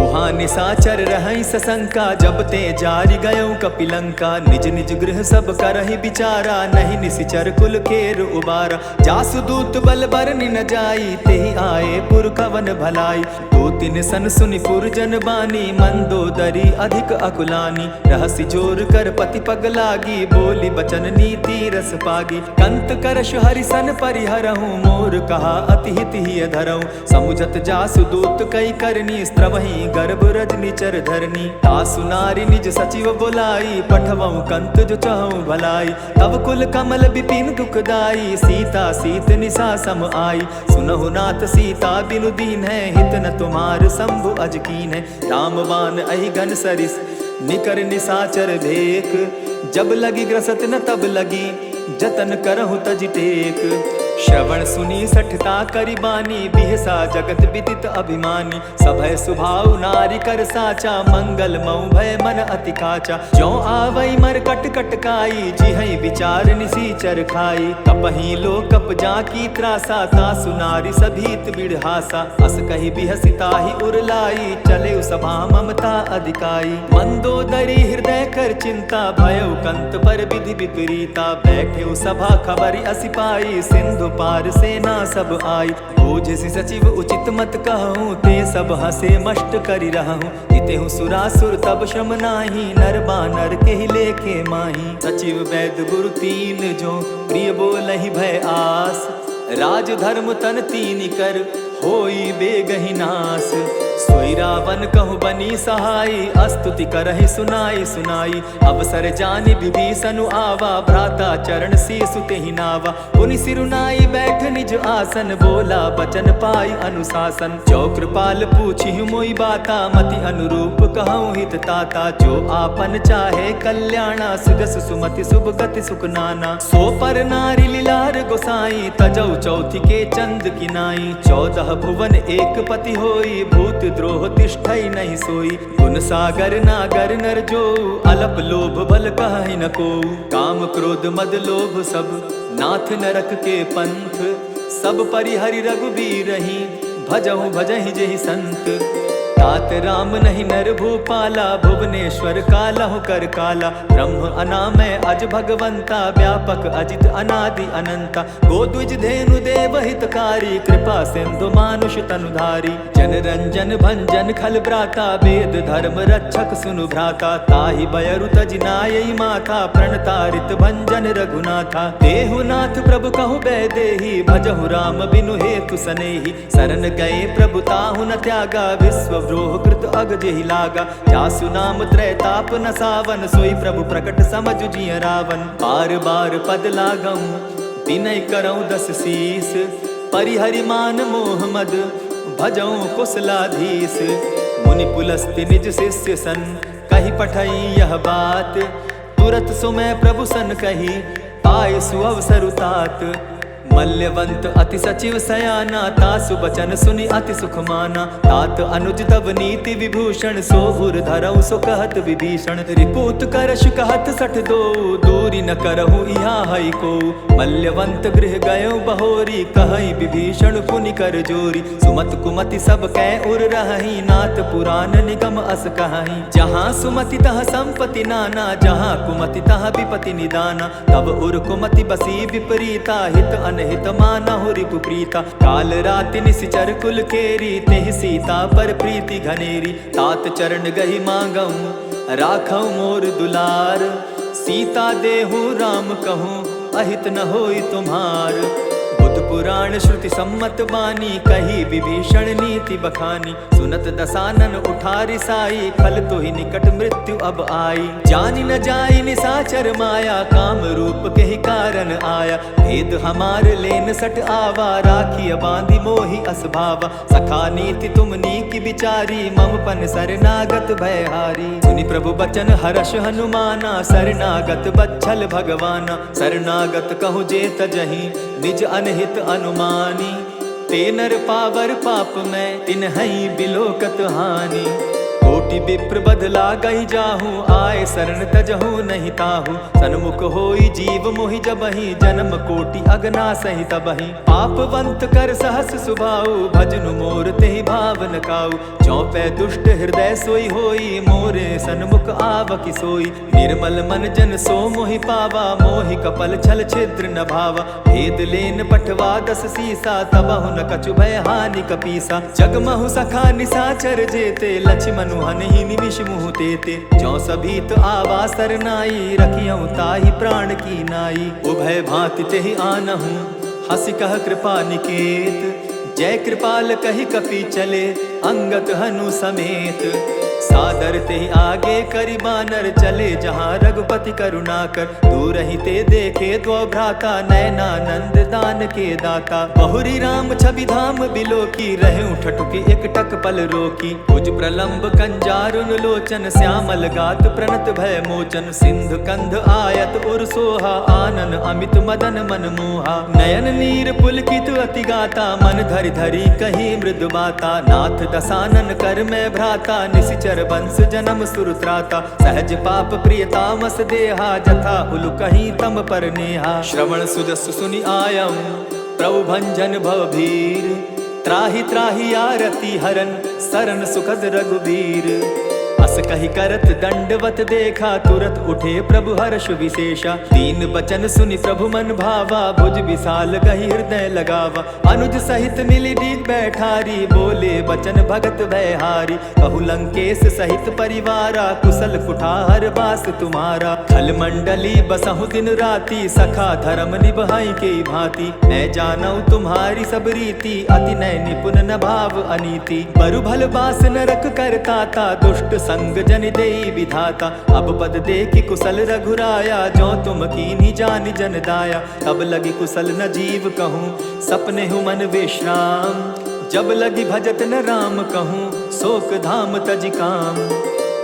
उहाँ निशाचर रहई सशंका, जब ते जारी गयो कपिलंका। निज निज गृह सब करहि बिचारा, नहीं निशिचर कुल केर उबारा। जासु दूत बल बरनि न जाई, तेहि आए पुर कवन भलाई। दो तीन सन सुनि पुरजन बानी, मंदोदरी अधिक अकुलानी। रहसि जोर कर पति पग लागी, बोली बचन नीति रस पागी। कंत करश हरिसन परिहरहूँ, मोर कहा अति हित ही धरऊँ। समुझत जासु दूत कई करनी, स्त्रवहि गर्भ रजनी चर धरनी। तासु नारी निज सचिव बुलाई, पठवऊँ कंत जो चहूँ भलाई। तब कुल कमल विपिन दुखदाई, सीता सीत निशा सम आई। सुनहु नाथ सीता बिनु दीन है, हित न तुम्हार शंभु अजकीन है। रामबान अहि घन सरिस निकर निशाचर भेक, जब लगी ग्रसत न तब लगी, जतन करहु तज टेक। श्रवण सुनी सठता करि बानी, बिहसा जगत विदित अभिमानी। सभय सुभाव नारी कर साचा, मंगल मऊ भय मन अति काचा। ज्यों आवई मर कट कटकाई, जिहई विचार निसीचर खाई। तपहि लो कप जाकी त्रासा, तासु नारी सभीत बिढ़हासा। अस कहि बिहसिताहि उरलाई, चले सभा ममता अधिकाई। मंदोदरी हृदय कर चिंता, भयउ कंत पर विधि विपरीता। बैठे सभा खबरि असि पाई, सिंधु पार सेना सब आई। बूझसि सचिव उचित मत कहूँ, ते सब हसे मष्ट करि रहूँ। जितेहु सुरासुर तब श्रम नाही, नर बानर के ही लेखे माही। सचिव वैद्य गुरु तीन जो, प्रिय बोलहि भय आस। राज धर्म तन तीन कर, होई बेगहि नास। सोई रावण कहु बनी सहाई, अस्तुति करहि सुनाई सुनाई। अवसर जानि विभीषण आवा, भ्राता चरण शीसु तेहि नावा। पुनि सिरुनाई बैठ निज आसन, बोला बचन पाई अनुशासन। जो कृपाल पूछिहु मोई बाता, मति अनुरूप कहूँ हित ताता। जो आपन चाहे कल्याणा, सुजस सुमति शुभ गति सुख नाना। सो पर नारी लीलार गोसाई, तजौ चौथी के चंद किनाई। 14 भुवन एक पति होई, भूत द्रोह तिष्ठई नहीं सोई। गुण सागर नागर नर जो, अलप लोभ बल कहहि न को। काम क्रोध मद लोभ सब, नाथ नरक के पंथ। सब परिहरि रघुबीरहि, भजहु भजहि जेहि संत। तात राम नहीं नर भूपाला, भुवनेश्वर कालहु कर काला। ब्रह्म अनामय अज भगवंता, व्यापक अजित अनादि अनंता। गोद्विज धेनु देव हितकारी, कृपा सिंधु मानुष तनुधारी। जन रंजन भंजन खल भ्राता, वेद धर्म रक्षक सुनु भ्राता। ताहि बयरु तज नायई माथा, प्रणतारित भंजन रघुनाथा। देहु नाथ प्रभु कहु बैदेही, भजहु राम बिनु हेतु सनेही। शरण गए प्रभु ताहु न त्यागा, विश्व द्रोह कृत अग जेहि लागा। जासु नाम त्रैताप न सावन, सोई प्रभु प्रकट समझ जिय रावण। बार बार पद लागऊं, विनय करऊं 10 शीस। परिहरि मान मोह मद, भजऊं कुशलाधीश। मुनि पुलस्त्य निज शिष्य सन, कहि पठई यह बात। तुरत सुमय प्रभु सन कही, पाय सुअवसर तात। मल्यवंत अति सचिव सयाना, तासु बचन सुनि अति सुख माना। तात अनुज तब नीति विभूषण, सो उर धरऊ सो कहत विभीषण। रिपुत करश कहत सठ दो, दूरी न करहु इहा हई को। मल्यवंत गृह गयो बहोरी, कहई विभीषण पुनि कर जोरी। सुमत कुमति सब कै उर रहई, नाथ पुराण निगम अस कहई। जहाँ सुमति तह संपत्ति नाना, जहाँ कुमति तह विपति निदाना। तब उर कुमति बसी विपरीता, हित हित मानहु रिपु प्रीता। काल राति निशिचर कुल केरी, तेहि सीता पर प्रीति घनेरी। तात चरण गहि मांगऊं, राखऊं मोर दुलार। सीता देहु राम कहूँ, अहित न होई तुम्हार। बुध पुराण श्रुति सम्मत बानी, कही विभीषण नीति बखानी। सुनत दसानन उठारी साई, खल तो ही निकट मृत्यु अब आई। जानि न जाई निशाचर माया, काम रूप के ही कारण आया। भेद हमार लेन सट आवा, राखिय बांधी मोहि असभावा। सखा नीति तुम नीकी बिचारी, मम पन शरणागत भयहारी। सुनि प्रभु बचन हर्ष हनुमाना, शरणागत बच्छल भगवाना। शरणागत कहु जे तजहि, निज अनहित अनुमानी। ते नर पावर पाप में, तिन्हई बिलोकत हानि। कोटि होई विप्र बदला गई जाहूँ, आए शरण तजहूँ नहीं ताहू। सन्मुख होई जीव मोहि जबहि, जन्म कोटि अगना सही तबहि। पापवंत कर सहस सुभाऊ, भजनु मोर तेहि भावन काऊ। चौपै दुष्ट हृदय सोई होई, मोरे सन्मुख आवकी सोई। निर्मल मन जन सो मोहि पावा, मोहि कपल छल छिद्र न भावा। भेद लेन पठवा 10 सीसा, तबहु न कछु भय हानि कपीसा। जगमहु सखा निसाचर जेते, लक्ष्मनु हनहि निमिष मुहु तेते। ज्यों सभीत आवा सरनाई, रखियऊ ताहि प्राण की नाई। उभय भांति तेहि आनहु, हंसी कह कृपा निकेत। जय कृपाल कहि कपि चले, अंगत हनु समेत। सादर ते आगे करि बानर, चले जहाँ रघुपति करुणाकर। दूर ही ते देखे द्वौ भ्राता, नयनानंद दान के दाता। बहुरी राम छवि धाम बिलोकी, रहूं ठठुकी एक टक पल रोकी। भुज प्रलंब कंजारुन लोचन, श्यामल गात प्रणत भय मोचन। सिंधु कंध आयत उर सोहा, आनन अमित मदन मन मोहा। नयन नीर पुलकित अति गाता, मन धरि धरि कही मृदु बाता। नाथ दसानन कर मैं भ्राता, निशिचर वंश जन्म सुरत्राता। सहज पाप प्रिय तामस देहा, जथा उलु कहीं तम पर नेहा। श्रवण सुजस सुनि आयम, प्रभु भंजन भव भीर। त्राहि त्राहि आरती हरन, सरन सुखद रघुबीर। अस कहि करत दंडवत देखा, तुरत उठे प्रभु हर्ष विशेषा। दीन बचन सुनि प्रभु मन भावा, भुज विशाल गहि हृदय लगावा। अनुज सहित मिली डीग बैठारी, बोले बचन भगत भयहारी। कहु लंकेश सहित परिवारा, कुशल कुठार बास तुम्हारा। खल मंडली बसहु दिन राति, सखा धर्म निभाई के भांति। मैं जानऊ तुम्हारी सब रीति, अति नय निपुण न भाव अनीति। बरु भल बास नरक करताता, दुष्ट संग जन देई विधाता। अब पद देखि कुशल रघुराया, जो तुम कीन्ही जानि जन दाया। तब लगी कुशल न जीव कहूँ, सपने हूँ मन विश्राम। जब लगी भजत न राम कहूँ, शोक धाम तजि काम।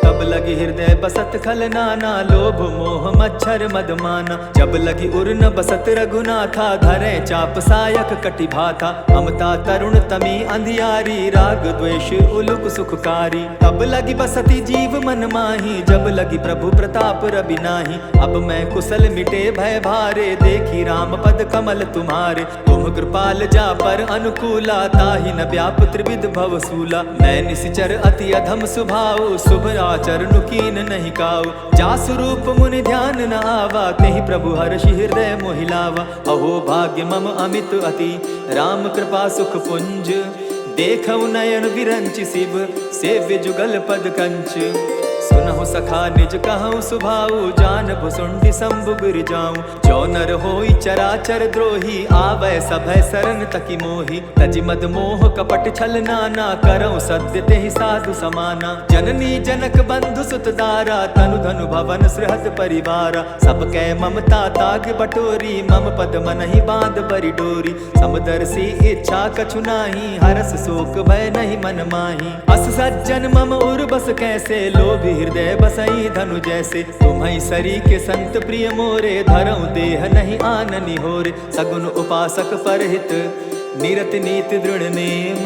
तब लगी हृदय बसत खल नाना, लोभ मोह मच्छर मदमाना। जब लगी उर न बसत रघुनाथा, धरे चाप सायक कटि भाथा। ममता तरुण तमी अंधियारी, राग द्वेष उलुक सुखकारी। तब लगी बसती जीव मन माही, जब लगी प्रभु प्रताप रवि नाही। अब मैं कुशल मिटे भय भारे, देखी राम पद कमल तुम्हारे। तुम कृपाल जा पर अनुकूला, ताहि न व्याप त्रिविध भव सूला। मैं निशिचर अति अधम सुभाऊ, शुभ चरणु कीन नहीं काऊ। जासु रूप मुनि ध्यान न आवा, तेहि प्रभु हर्षि हृदय मोहिलावा। अहो भाग्य मम अमित अति, राम कृपा सुख पुंज। देखऊ नयन विरंच शिव, सेव्य जुगल पद कंच। सुनहु सखा निज कहूँ सुभाऊ, जान भुसुंडि शंभु गिर जाऊँ। जो नर होई चराचर द्रोही, आवै सभय सरन तकी मोही। तजि मद मोह कपट छल नाना, करऊँ सत्य तेहि साधु समाना। जननी जनक बंधु सुत दारा, तनु धनु भवन सृहद परिवारा। सब कै ममता ताग बटोरी, मम पद मनहि बांध बरि डोरी। समदर्शी इच्छा कछु नाही, हरस शोक भय नहीं मन माही। अस सज्जन मम उर बस कैसे, लोभी हृदय बसई धनु जैसे। तुम्हि सरी के संत प्रिय मोरे, धरऊं देह नहीं आननि होरे। सगुन उपासक परहित, निरत नीति दृढ़ नेम।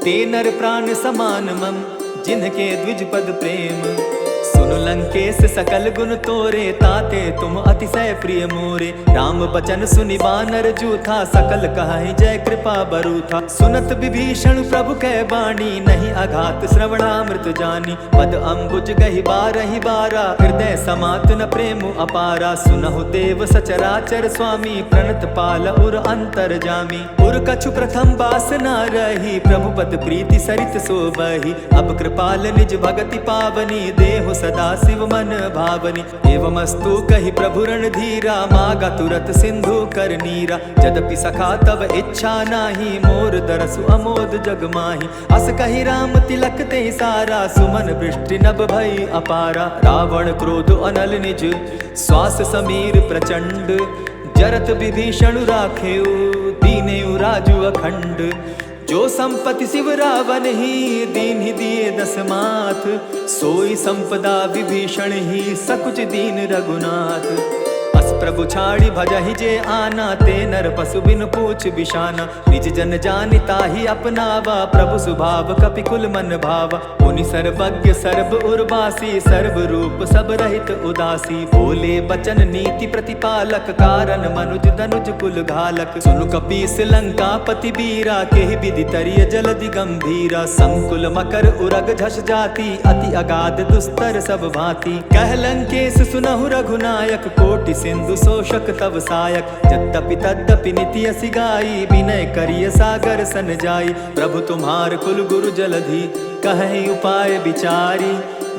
ते नर प्राण समान मम, जिनके द्विज पद प्रेम। सुन लंकेश सकल गुण तोरे, ताते तुम अतिशय प्रिय मोरे। राम बचन सुनि बानर जूथा, सकल कहाहि जय कृपा बरूथा। सुनत विभीषण प्रभु कै बाणी, नहीं अघात श्रवणामृत जानी। पद अम्बुज गहि बारहि बारा, हृदय समात न प्रेम अपारा। सुनहु देव सचराचर स्वामी, प्रणत पाल उर अंतर जामी। उर कछु प्रथम बास न रही, प्रभु पद प्रीति सरित सोबहि। अब कृपाल निज भगति पावनी, देहु सदा शिव मन भावनी। एवमस्तु कहि प्रभु रणधीरा, मागा तुरत सिंधु कर नीरा। यद्यपि सखा तब इच्छा नाही, मोर दरसु अमोद जग माही। अस कहि राम तिलक तेहि सारा, सुमन वृष्टि नभ भई अपारा। रावण क्रोध अनल निज, श्वास समीर प्रचंड। जरत विभीषण राखेउ, दीनेउ राजु अखंड। जो संपत्ति शिव रावण ही, दीन ही दिए 10 माथ। सोई संपदा विभीषण ही, सकुच दीन रघुनाथ। अस बस प्रभु छाड़ी भजहि जे आना, ते नर पशु बिन पूछ बिशाना। निज जन जानिता ही अपनावा, प्रभु स्वभाव कपिकुल मन भावा। मुनि सर्वज्ञ सर्व उर्वासी, सर्व रूप सब रहित उदासी। बोले बचन नीति प्रतिपालक, कारण मनुज धनुज कुल घालक। सुनु कपीस लंका पति बीरा, केहि विधि तरिय जलधि गंभीरा। संकुल मकर उरग झस जाति, अति अगाध दुस्तर सब भांति। कह लंकेश सुनहु रघुनायक, कोटि सिंधु शोषक तव सायक। यद्यपि तद्यपि निति असि गाई, विनय करिय सागर सन जाई। प्रभु तुम्हार कुल गुरु जलधि, कहि उपाय विचारी।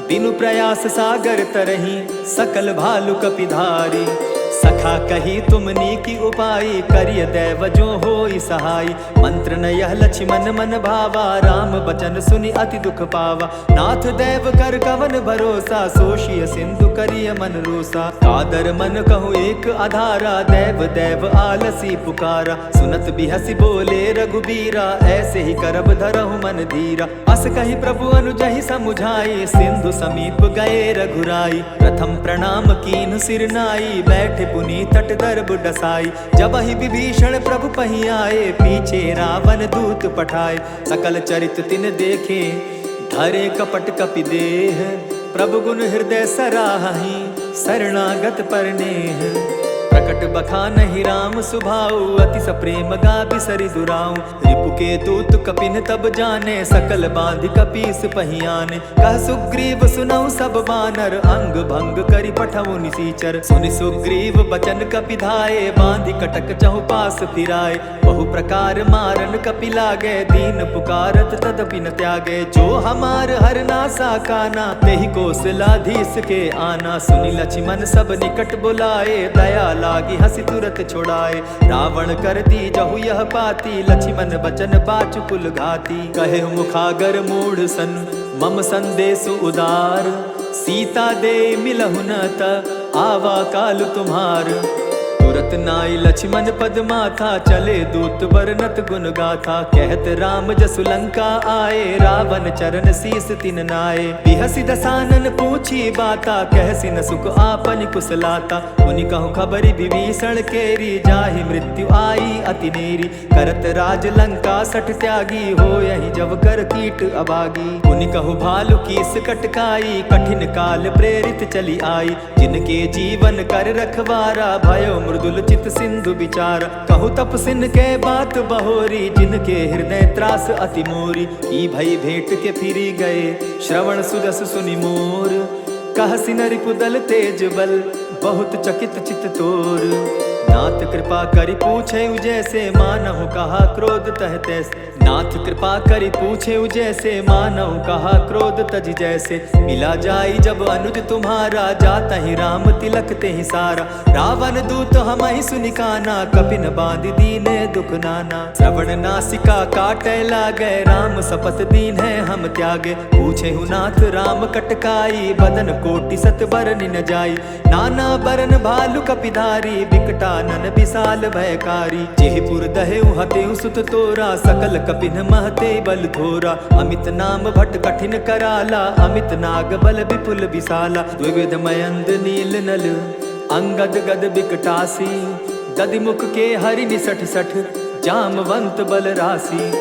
बिनु प्रयास सागर तरही, सकल भालु कपिधारी। सखा कही तुमनी की उपाई, करिय दैव जो होई सहाय। मंत्र न यह लक्ष्मण मन भावा, राम बचन सुनि अति दुख पावा। नाथ दैव कर कवन भरोसा, सोशिय सिंधु करिय मन रोसा। कादर मन कहूँ एक आधारा, दैव दैव आलसी पुकारा। सुनत बिहसी बोले रघुबीरा, ऐसे ही करब धरहु मन धीरा। अस कही प्रभु अनुजहि समुझाई, सिंधु समीप गए रघुराई। प्रथम प्रणाम कीन्ह सिर नाई, बैठे पुनि तट दर्ब डसाई। जब ही विभीषण प्रभु पही आए, पीछे रावण दूत पठाए। सकल चरित तिन देखे, धरे कपट कपि देह। प्रभु गुण हृदय सराहि, शरणागत परनेह। प्रकट बखानहि राम सुभाऊ, अति सप्रेम गा बिसरि दुराऊ। रिपु के दूत कपिन तब जाने, सकल बांधि कपीस पहियाने। कह सुग्रीव सुनऊ सब बानर, अंग भंग करि पठऊ निसीचर। सुनि सुग्रीव बचन कपि धाये, बांधि कटक चहुपास फिराए। बहु प्रकार मारन कपि लागे, दीन पुकारत तदपि न त्यागे। जो हमार हर नासा काना, तेहि कौशलाधीश के आना। सुनि लक्ष्मण सब निकट बुलाए, दया लागी हंसी तुरत छुड़ाए। रावण कर दी जहु यह पाती, लक्ष्मण बचन बाचु कुल घाती। कहे मुखागर मूढ़ सन, मम संदेश उदार। सीता दे मिलहु न त, आवा काल तुम्हार। तुरत नाई लक्ष्मण पद माथा, चले दूत बरनत गुण गाथा। कहत राम जसु लंका आए, रावण चरण शीस तिन नाए। बिहसि दसानन पूछी बाता, कहसि न सुख आपन कुशलाता। मुनि कहु खबरि विभीषण केरी, जाहि मृत्यु आई अति नेरी। करत राज लंका सठ त्यागी, हो यही जब कर कीट अभागी। मुनि कहु भालु कीस कटकाई, कठिन काल प्रेरित चली आई। जिनके जीवन कर रखवारा, भयो मृदुल चित सिंधु विचार। कहु तपसिन के बात बहोरी, जिनके हृदय त्रास अति मोरी। की भई भेंट के फिरी गए, श्रवण सुजस सुनि मोर। कहसि न रिपुदल तेज बल, बहुत चकित चित तोर। नाथ कृपा करि पूछे जैसे, मानहु कहा क्रोध तह तैसे। नाथ कृपा करि पूछे जैसे, मानहु कहा क्रोध तज जैसे। मिला जाई जब अनुज तुम्हारा, जाता ही राम तिलक ते ही सारा। रावण दूत हम ही सुनि काना, कपिन बांध दीने दुख नाना। श्रवण नासिका काटे लागे, राम शपथ दीन है हम त्यागे। पूछे हु नाथ राम कटकाई, बदन कोटि सत बरनि न जाई। नाना बरन भालु कपिधारी, विकटानन विशाल भयकारी। जेहिपुर दहेउ हतेउ सुत तोरा, सकल कपिन महते बल थोरा। अमित नाम भट कठिन कराला, अमित नाग बल विपुल विशाला। द्विविध मयंद नील नल, अंगद गद विकटासी। दधिमुख के हरि निसठ सठ, जामवंत बल राशि।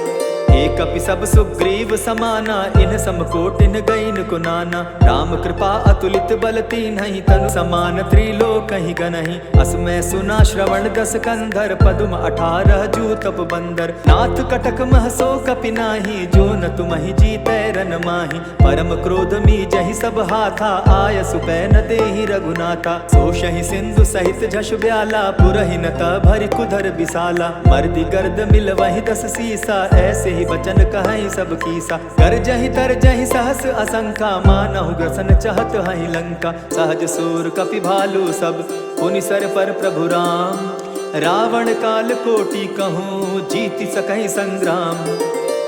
एक अपि सब सुग्रीव समाना, इन समकोटिन गईन को नाना। राम कृपा अतुलित बल तीन्हि, तनु समान त्रिलोक ही गनहि। अस मैं सुना श्रवण दस कंधर, पदुम 18 जूतप बंदर। नाथ कटक महसो कपि नाही, जो न तुमहि जीतै रन माही। परम क्रोध मी जहि सब हाथा, आय सुपै न देहि रघुनाथा। सोषहि सिंधु सहित झस ब्याला, पुरहि न त भरि कुधर विशाला। मर्दि गर्द मिल वहि 10 सीसा, ऐसे ही वचन कहई सब कीसा। कर जहि तर जहि सहस असंखा, मानहु ग्रसन चहत हहि लंका। सहज सूर कपि भालु सब, पुनि सर पर प्रभु राम। रावण काल कोटि कहूँ, जीति सकहि संग्राम।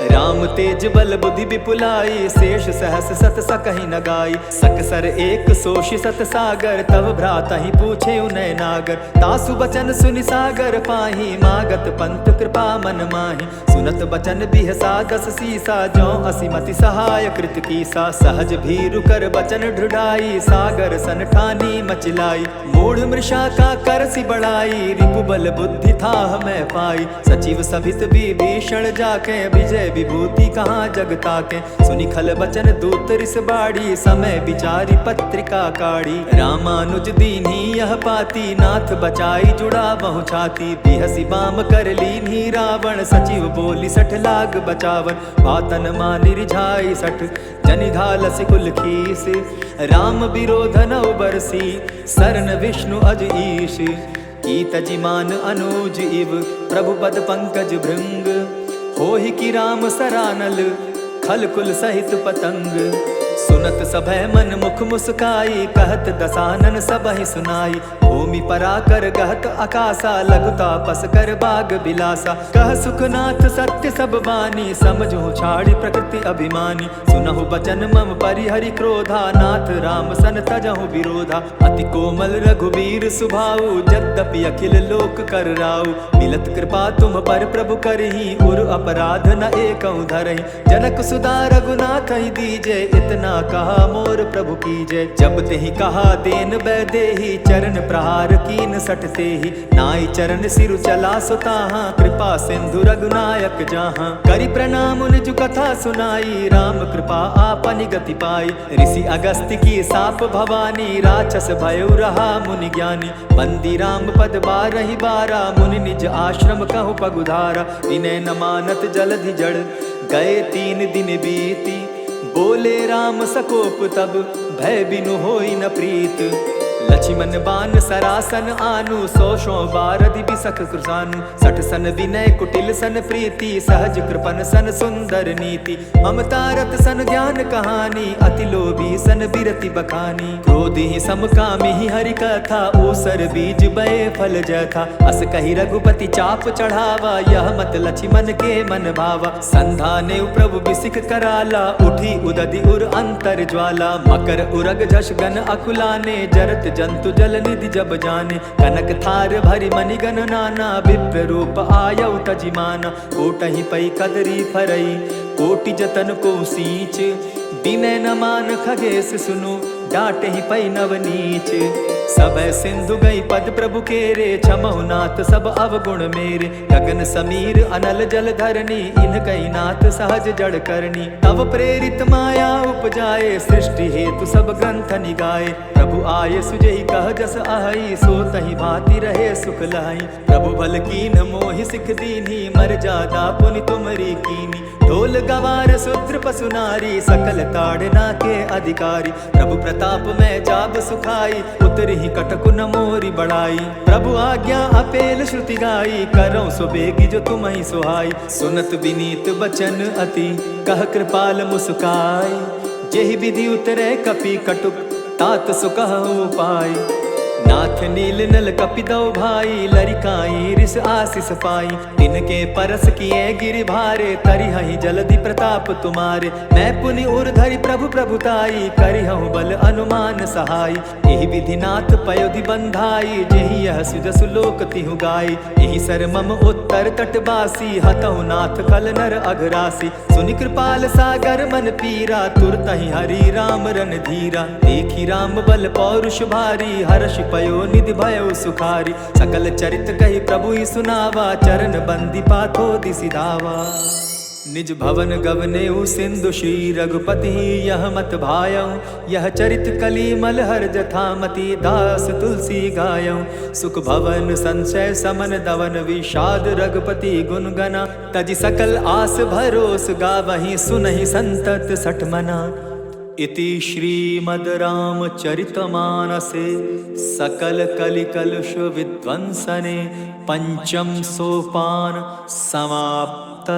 राम तेज बल बुद्धि विपुलाई, शेष सहस सत सकहि न गाई। सकसर एक सोषि सत सागर, तब भ्राता ही पूछे उनय नागर। तासु बचन सुनि सागर पाही, मागत पंत कृपा मन माही। सुनत बचन बिहसा दस सीसा, जो असीमति सहाय कृत कीसा। सहज भीरु कर बचन ढुढ़ाई, सागर सन ठानी मचिलाई। मूढ़ मृषा का कर सी बढ़ाई, रिपु बल बुद्धि था मैं पाई। सचिव सभित विभीषण जाके, विजय विभूति कहाँ जगता के। सुनि खल बचन दूत रिस बाड़ी, समय विचारी पत्रिका काढ़ी। रामानुज दीन्ही यह पाती, नाथ बचाई जुड़ा बहु छाती। बिहसी बाम कर लीन्ही रावण, सचिव बोली सठ लाग बचावन। बातन मानि रिझाई सठ, जनिधाल सिकुल खीस। राम विरोध नौ बरसी, सरन विष्णु अज ईश। कीत जिमान अनुज इव, प्रभु पद पंकज भृंग। होहि कि राम सरानल, खल कुल सहित पतंग। सुनत सभय मन मुख मुस्काई, कहत दसानन सबहि सुनाई। भूमि पराकर गहत आकाशा, लघुता पस कर बाग बिलासा। कह सुखनाथ सत्य सब बानी, समझो छाड़ी प्रकृति अभिमानी। सुनहु बचन मम परिहरि क्रोधा, नाथ राम सन तजहु विरोधा। अति कोमल रघुबीर सुभाऊ, यद्यपि अखिल लोक कर राऊ। मिलत कृपा तुम पर प्रभु करही, उर अपराध न एकहु धरहि। जनक सुधा रघुनाथ ही दीजे, इतना कहा मोर प्रभु कीजय। जब तेहि कहा देन बैदेही, चरण प्रहार कीन सटते ही। नाई चरण सिरु चला सुताहा, कृपा सिंधु रघुनायक जहाँ। करि प्रणाम निज कथा सुनाई, राम कृपा आपनि गति पाई। ऋषि अगस्त्य की साप भवानी, राक्षस भयउ रहा मुनि ज्ञानी। बंदी राम पद बारहि बारा, मुनि निज आश्रम कहु पगुधारा। विनय न मानत जलधि जड़, गए 3 दिन बीती। बोले राम सकोप तब, भय बिनु होई न प्रीत। लक्ष्मण बान सरासन आनु, 100 बारधि बिसख कृसानु। 60 सन विनय कुटिल सन प्रीति, सहज कृपन सन सुंदर नीति। ममता रत सन ज्ञान कहानी, अति लोभी सन बिरति बखानी। क्रोधि समकामी हरि कथा, ऊसर बीज बये फल जथा। अस कहि रघुपति चाप चढ़ावा, यह मत लक्ष्मण के मन भावा। संधाने प्रभु बिसिख कराला, उठी उदधि उर अंतर ज्वाला। मकर उरग झष गन अकुलाने, जरत जंतु जल निधि जब जाने। कनक थार भरि मणिगण नाना, विप्र रूप आयउ तजिमाना। कोटहि पै कदरी फरई, कोटि जतन को सींच। विनय न मान खगेश सुनु, डांटहि पै नव नीच। सब सिंधु गई पद प्रभु केरे, क्षमहु नाथ सब अवगुण मेरे। गगन समीर अनल जल धरनी, इन कई नाथ सहज जड़ करनी। तब प्रेरित माया उपजाए, सृष्टि हेतु सब ग्रंथ निगाए। प्रभु आये सुजहि कह जस आहई, सो तहि भांति रहे सुख लहई। प्रभु भल कीन मोहि सिख दीन्ही, मर्यादा पुनि तुमरी कीनी। ढोल गवार शूद्र पशु नारी, सकल ताड़ना के अधिकारी। प्रभु प्रताप में जाब सुखाई, उतरि कटकु न मोरी बढ़ाई। प्रभु आज्ञा अपेल श्रुति गाई, करौ सो बेगी जो तुम्हि सुहाई। सुनत विनीत बचन अति, कह कृपाल मुस्काई। जेहि विधि उतरे कपि कटुक, तात सो कहु उपाय। नाथ नील नल कपि दो भाई, लरिकाई रिस आशीष पाई। तिनके परस किए गिरि भारे, तरिहहि जलधि प्रताप तुम्हारे। मैं पुनि उर धरि प्रभु प्रभुताई, करिहु बल अनुमान सहाय। एहि विधि नाथ पयोधि बंधाई, जेहि यह सुजसु लोक तिहु गाई। एहि सर मम उत्तर तटवासी, हतहु नाथ खल नर अघरासी। सुनि कृपाल सागर मन पीरा, तुरतहि हरि राम रन धीरा। देखी राम बल पौरुष भारी, हर्ष पयो निधि भयो सुखारी। सकल चरित कहि प्रभु ही सुनावा, चरण बंदी पाथो दिसि धावा। निज भवन गवनेउ सिंधु श्री रघुपति, यह मत भायऊ। यह चरित कली मलहर जथा मति, दास तुलसी गायऊ। सुख भवन संशय समन दवन, विषाद रघुपति गुण गना। तजि सकल आस भरोस, गावहि सुनहि संतत सठ मना। इति श्रीमद् रामचरितमानसे सकल कलिकलुष विध्वंसने पंचम सोपान समाप्त।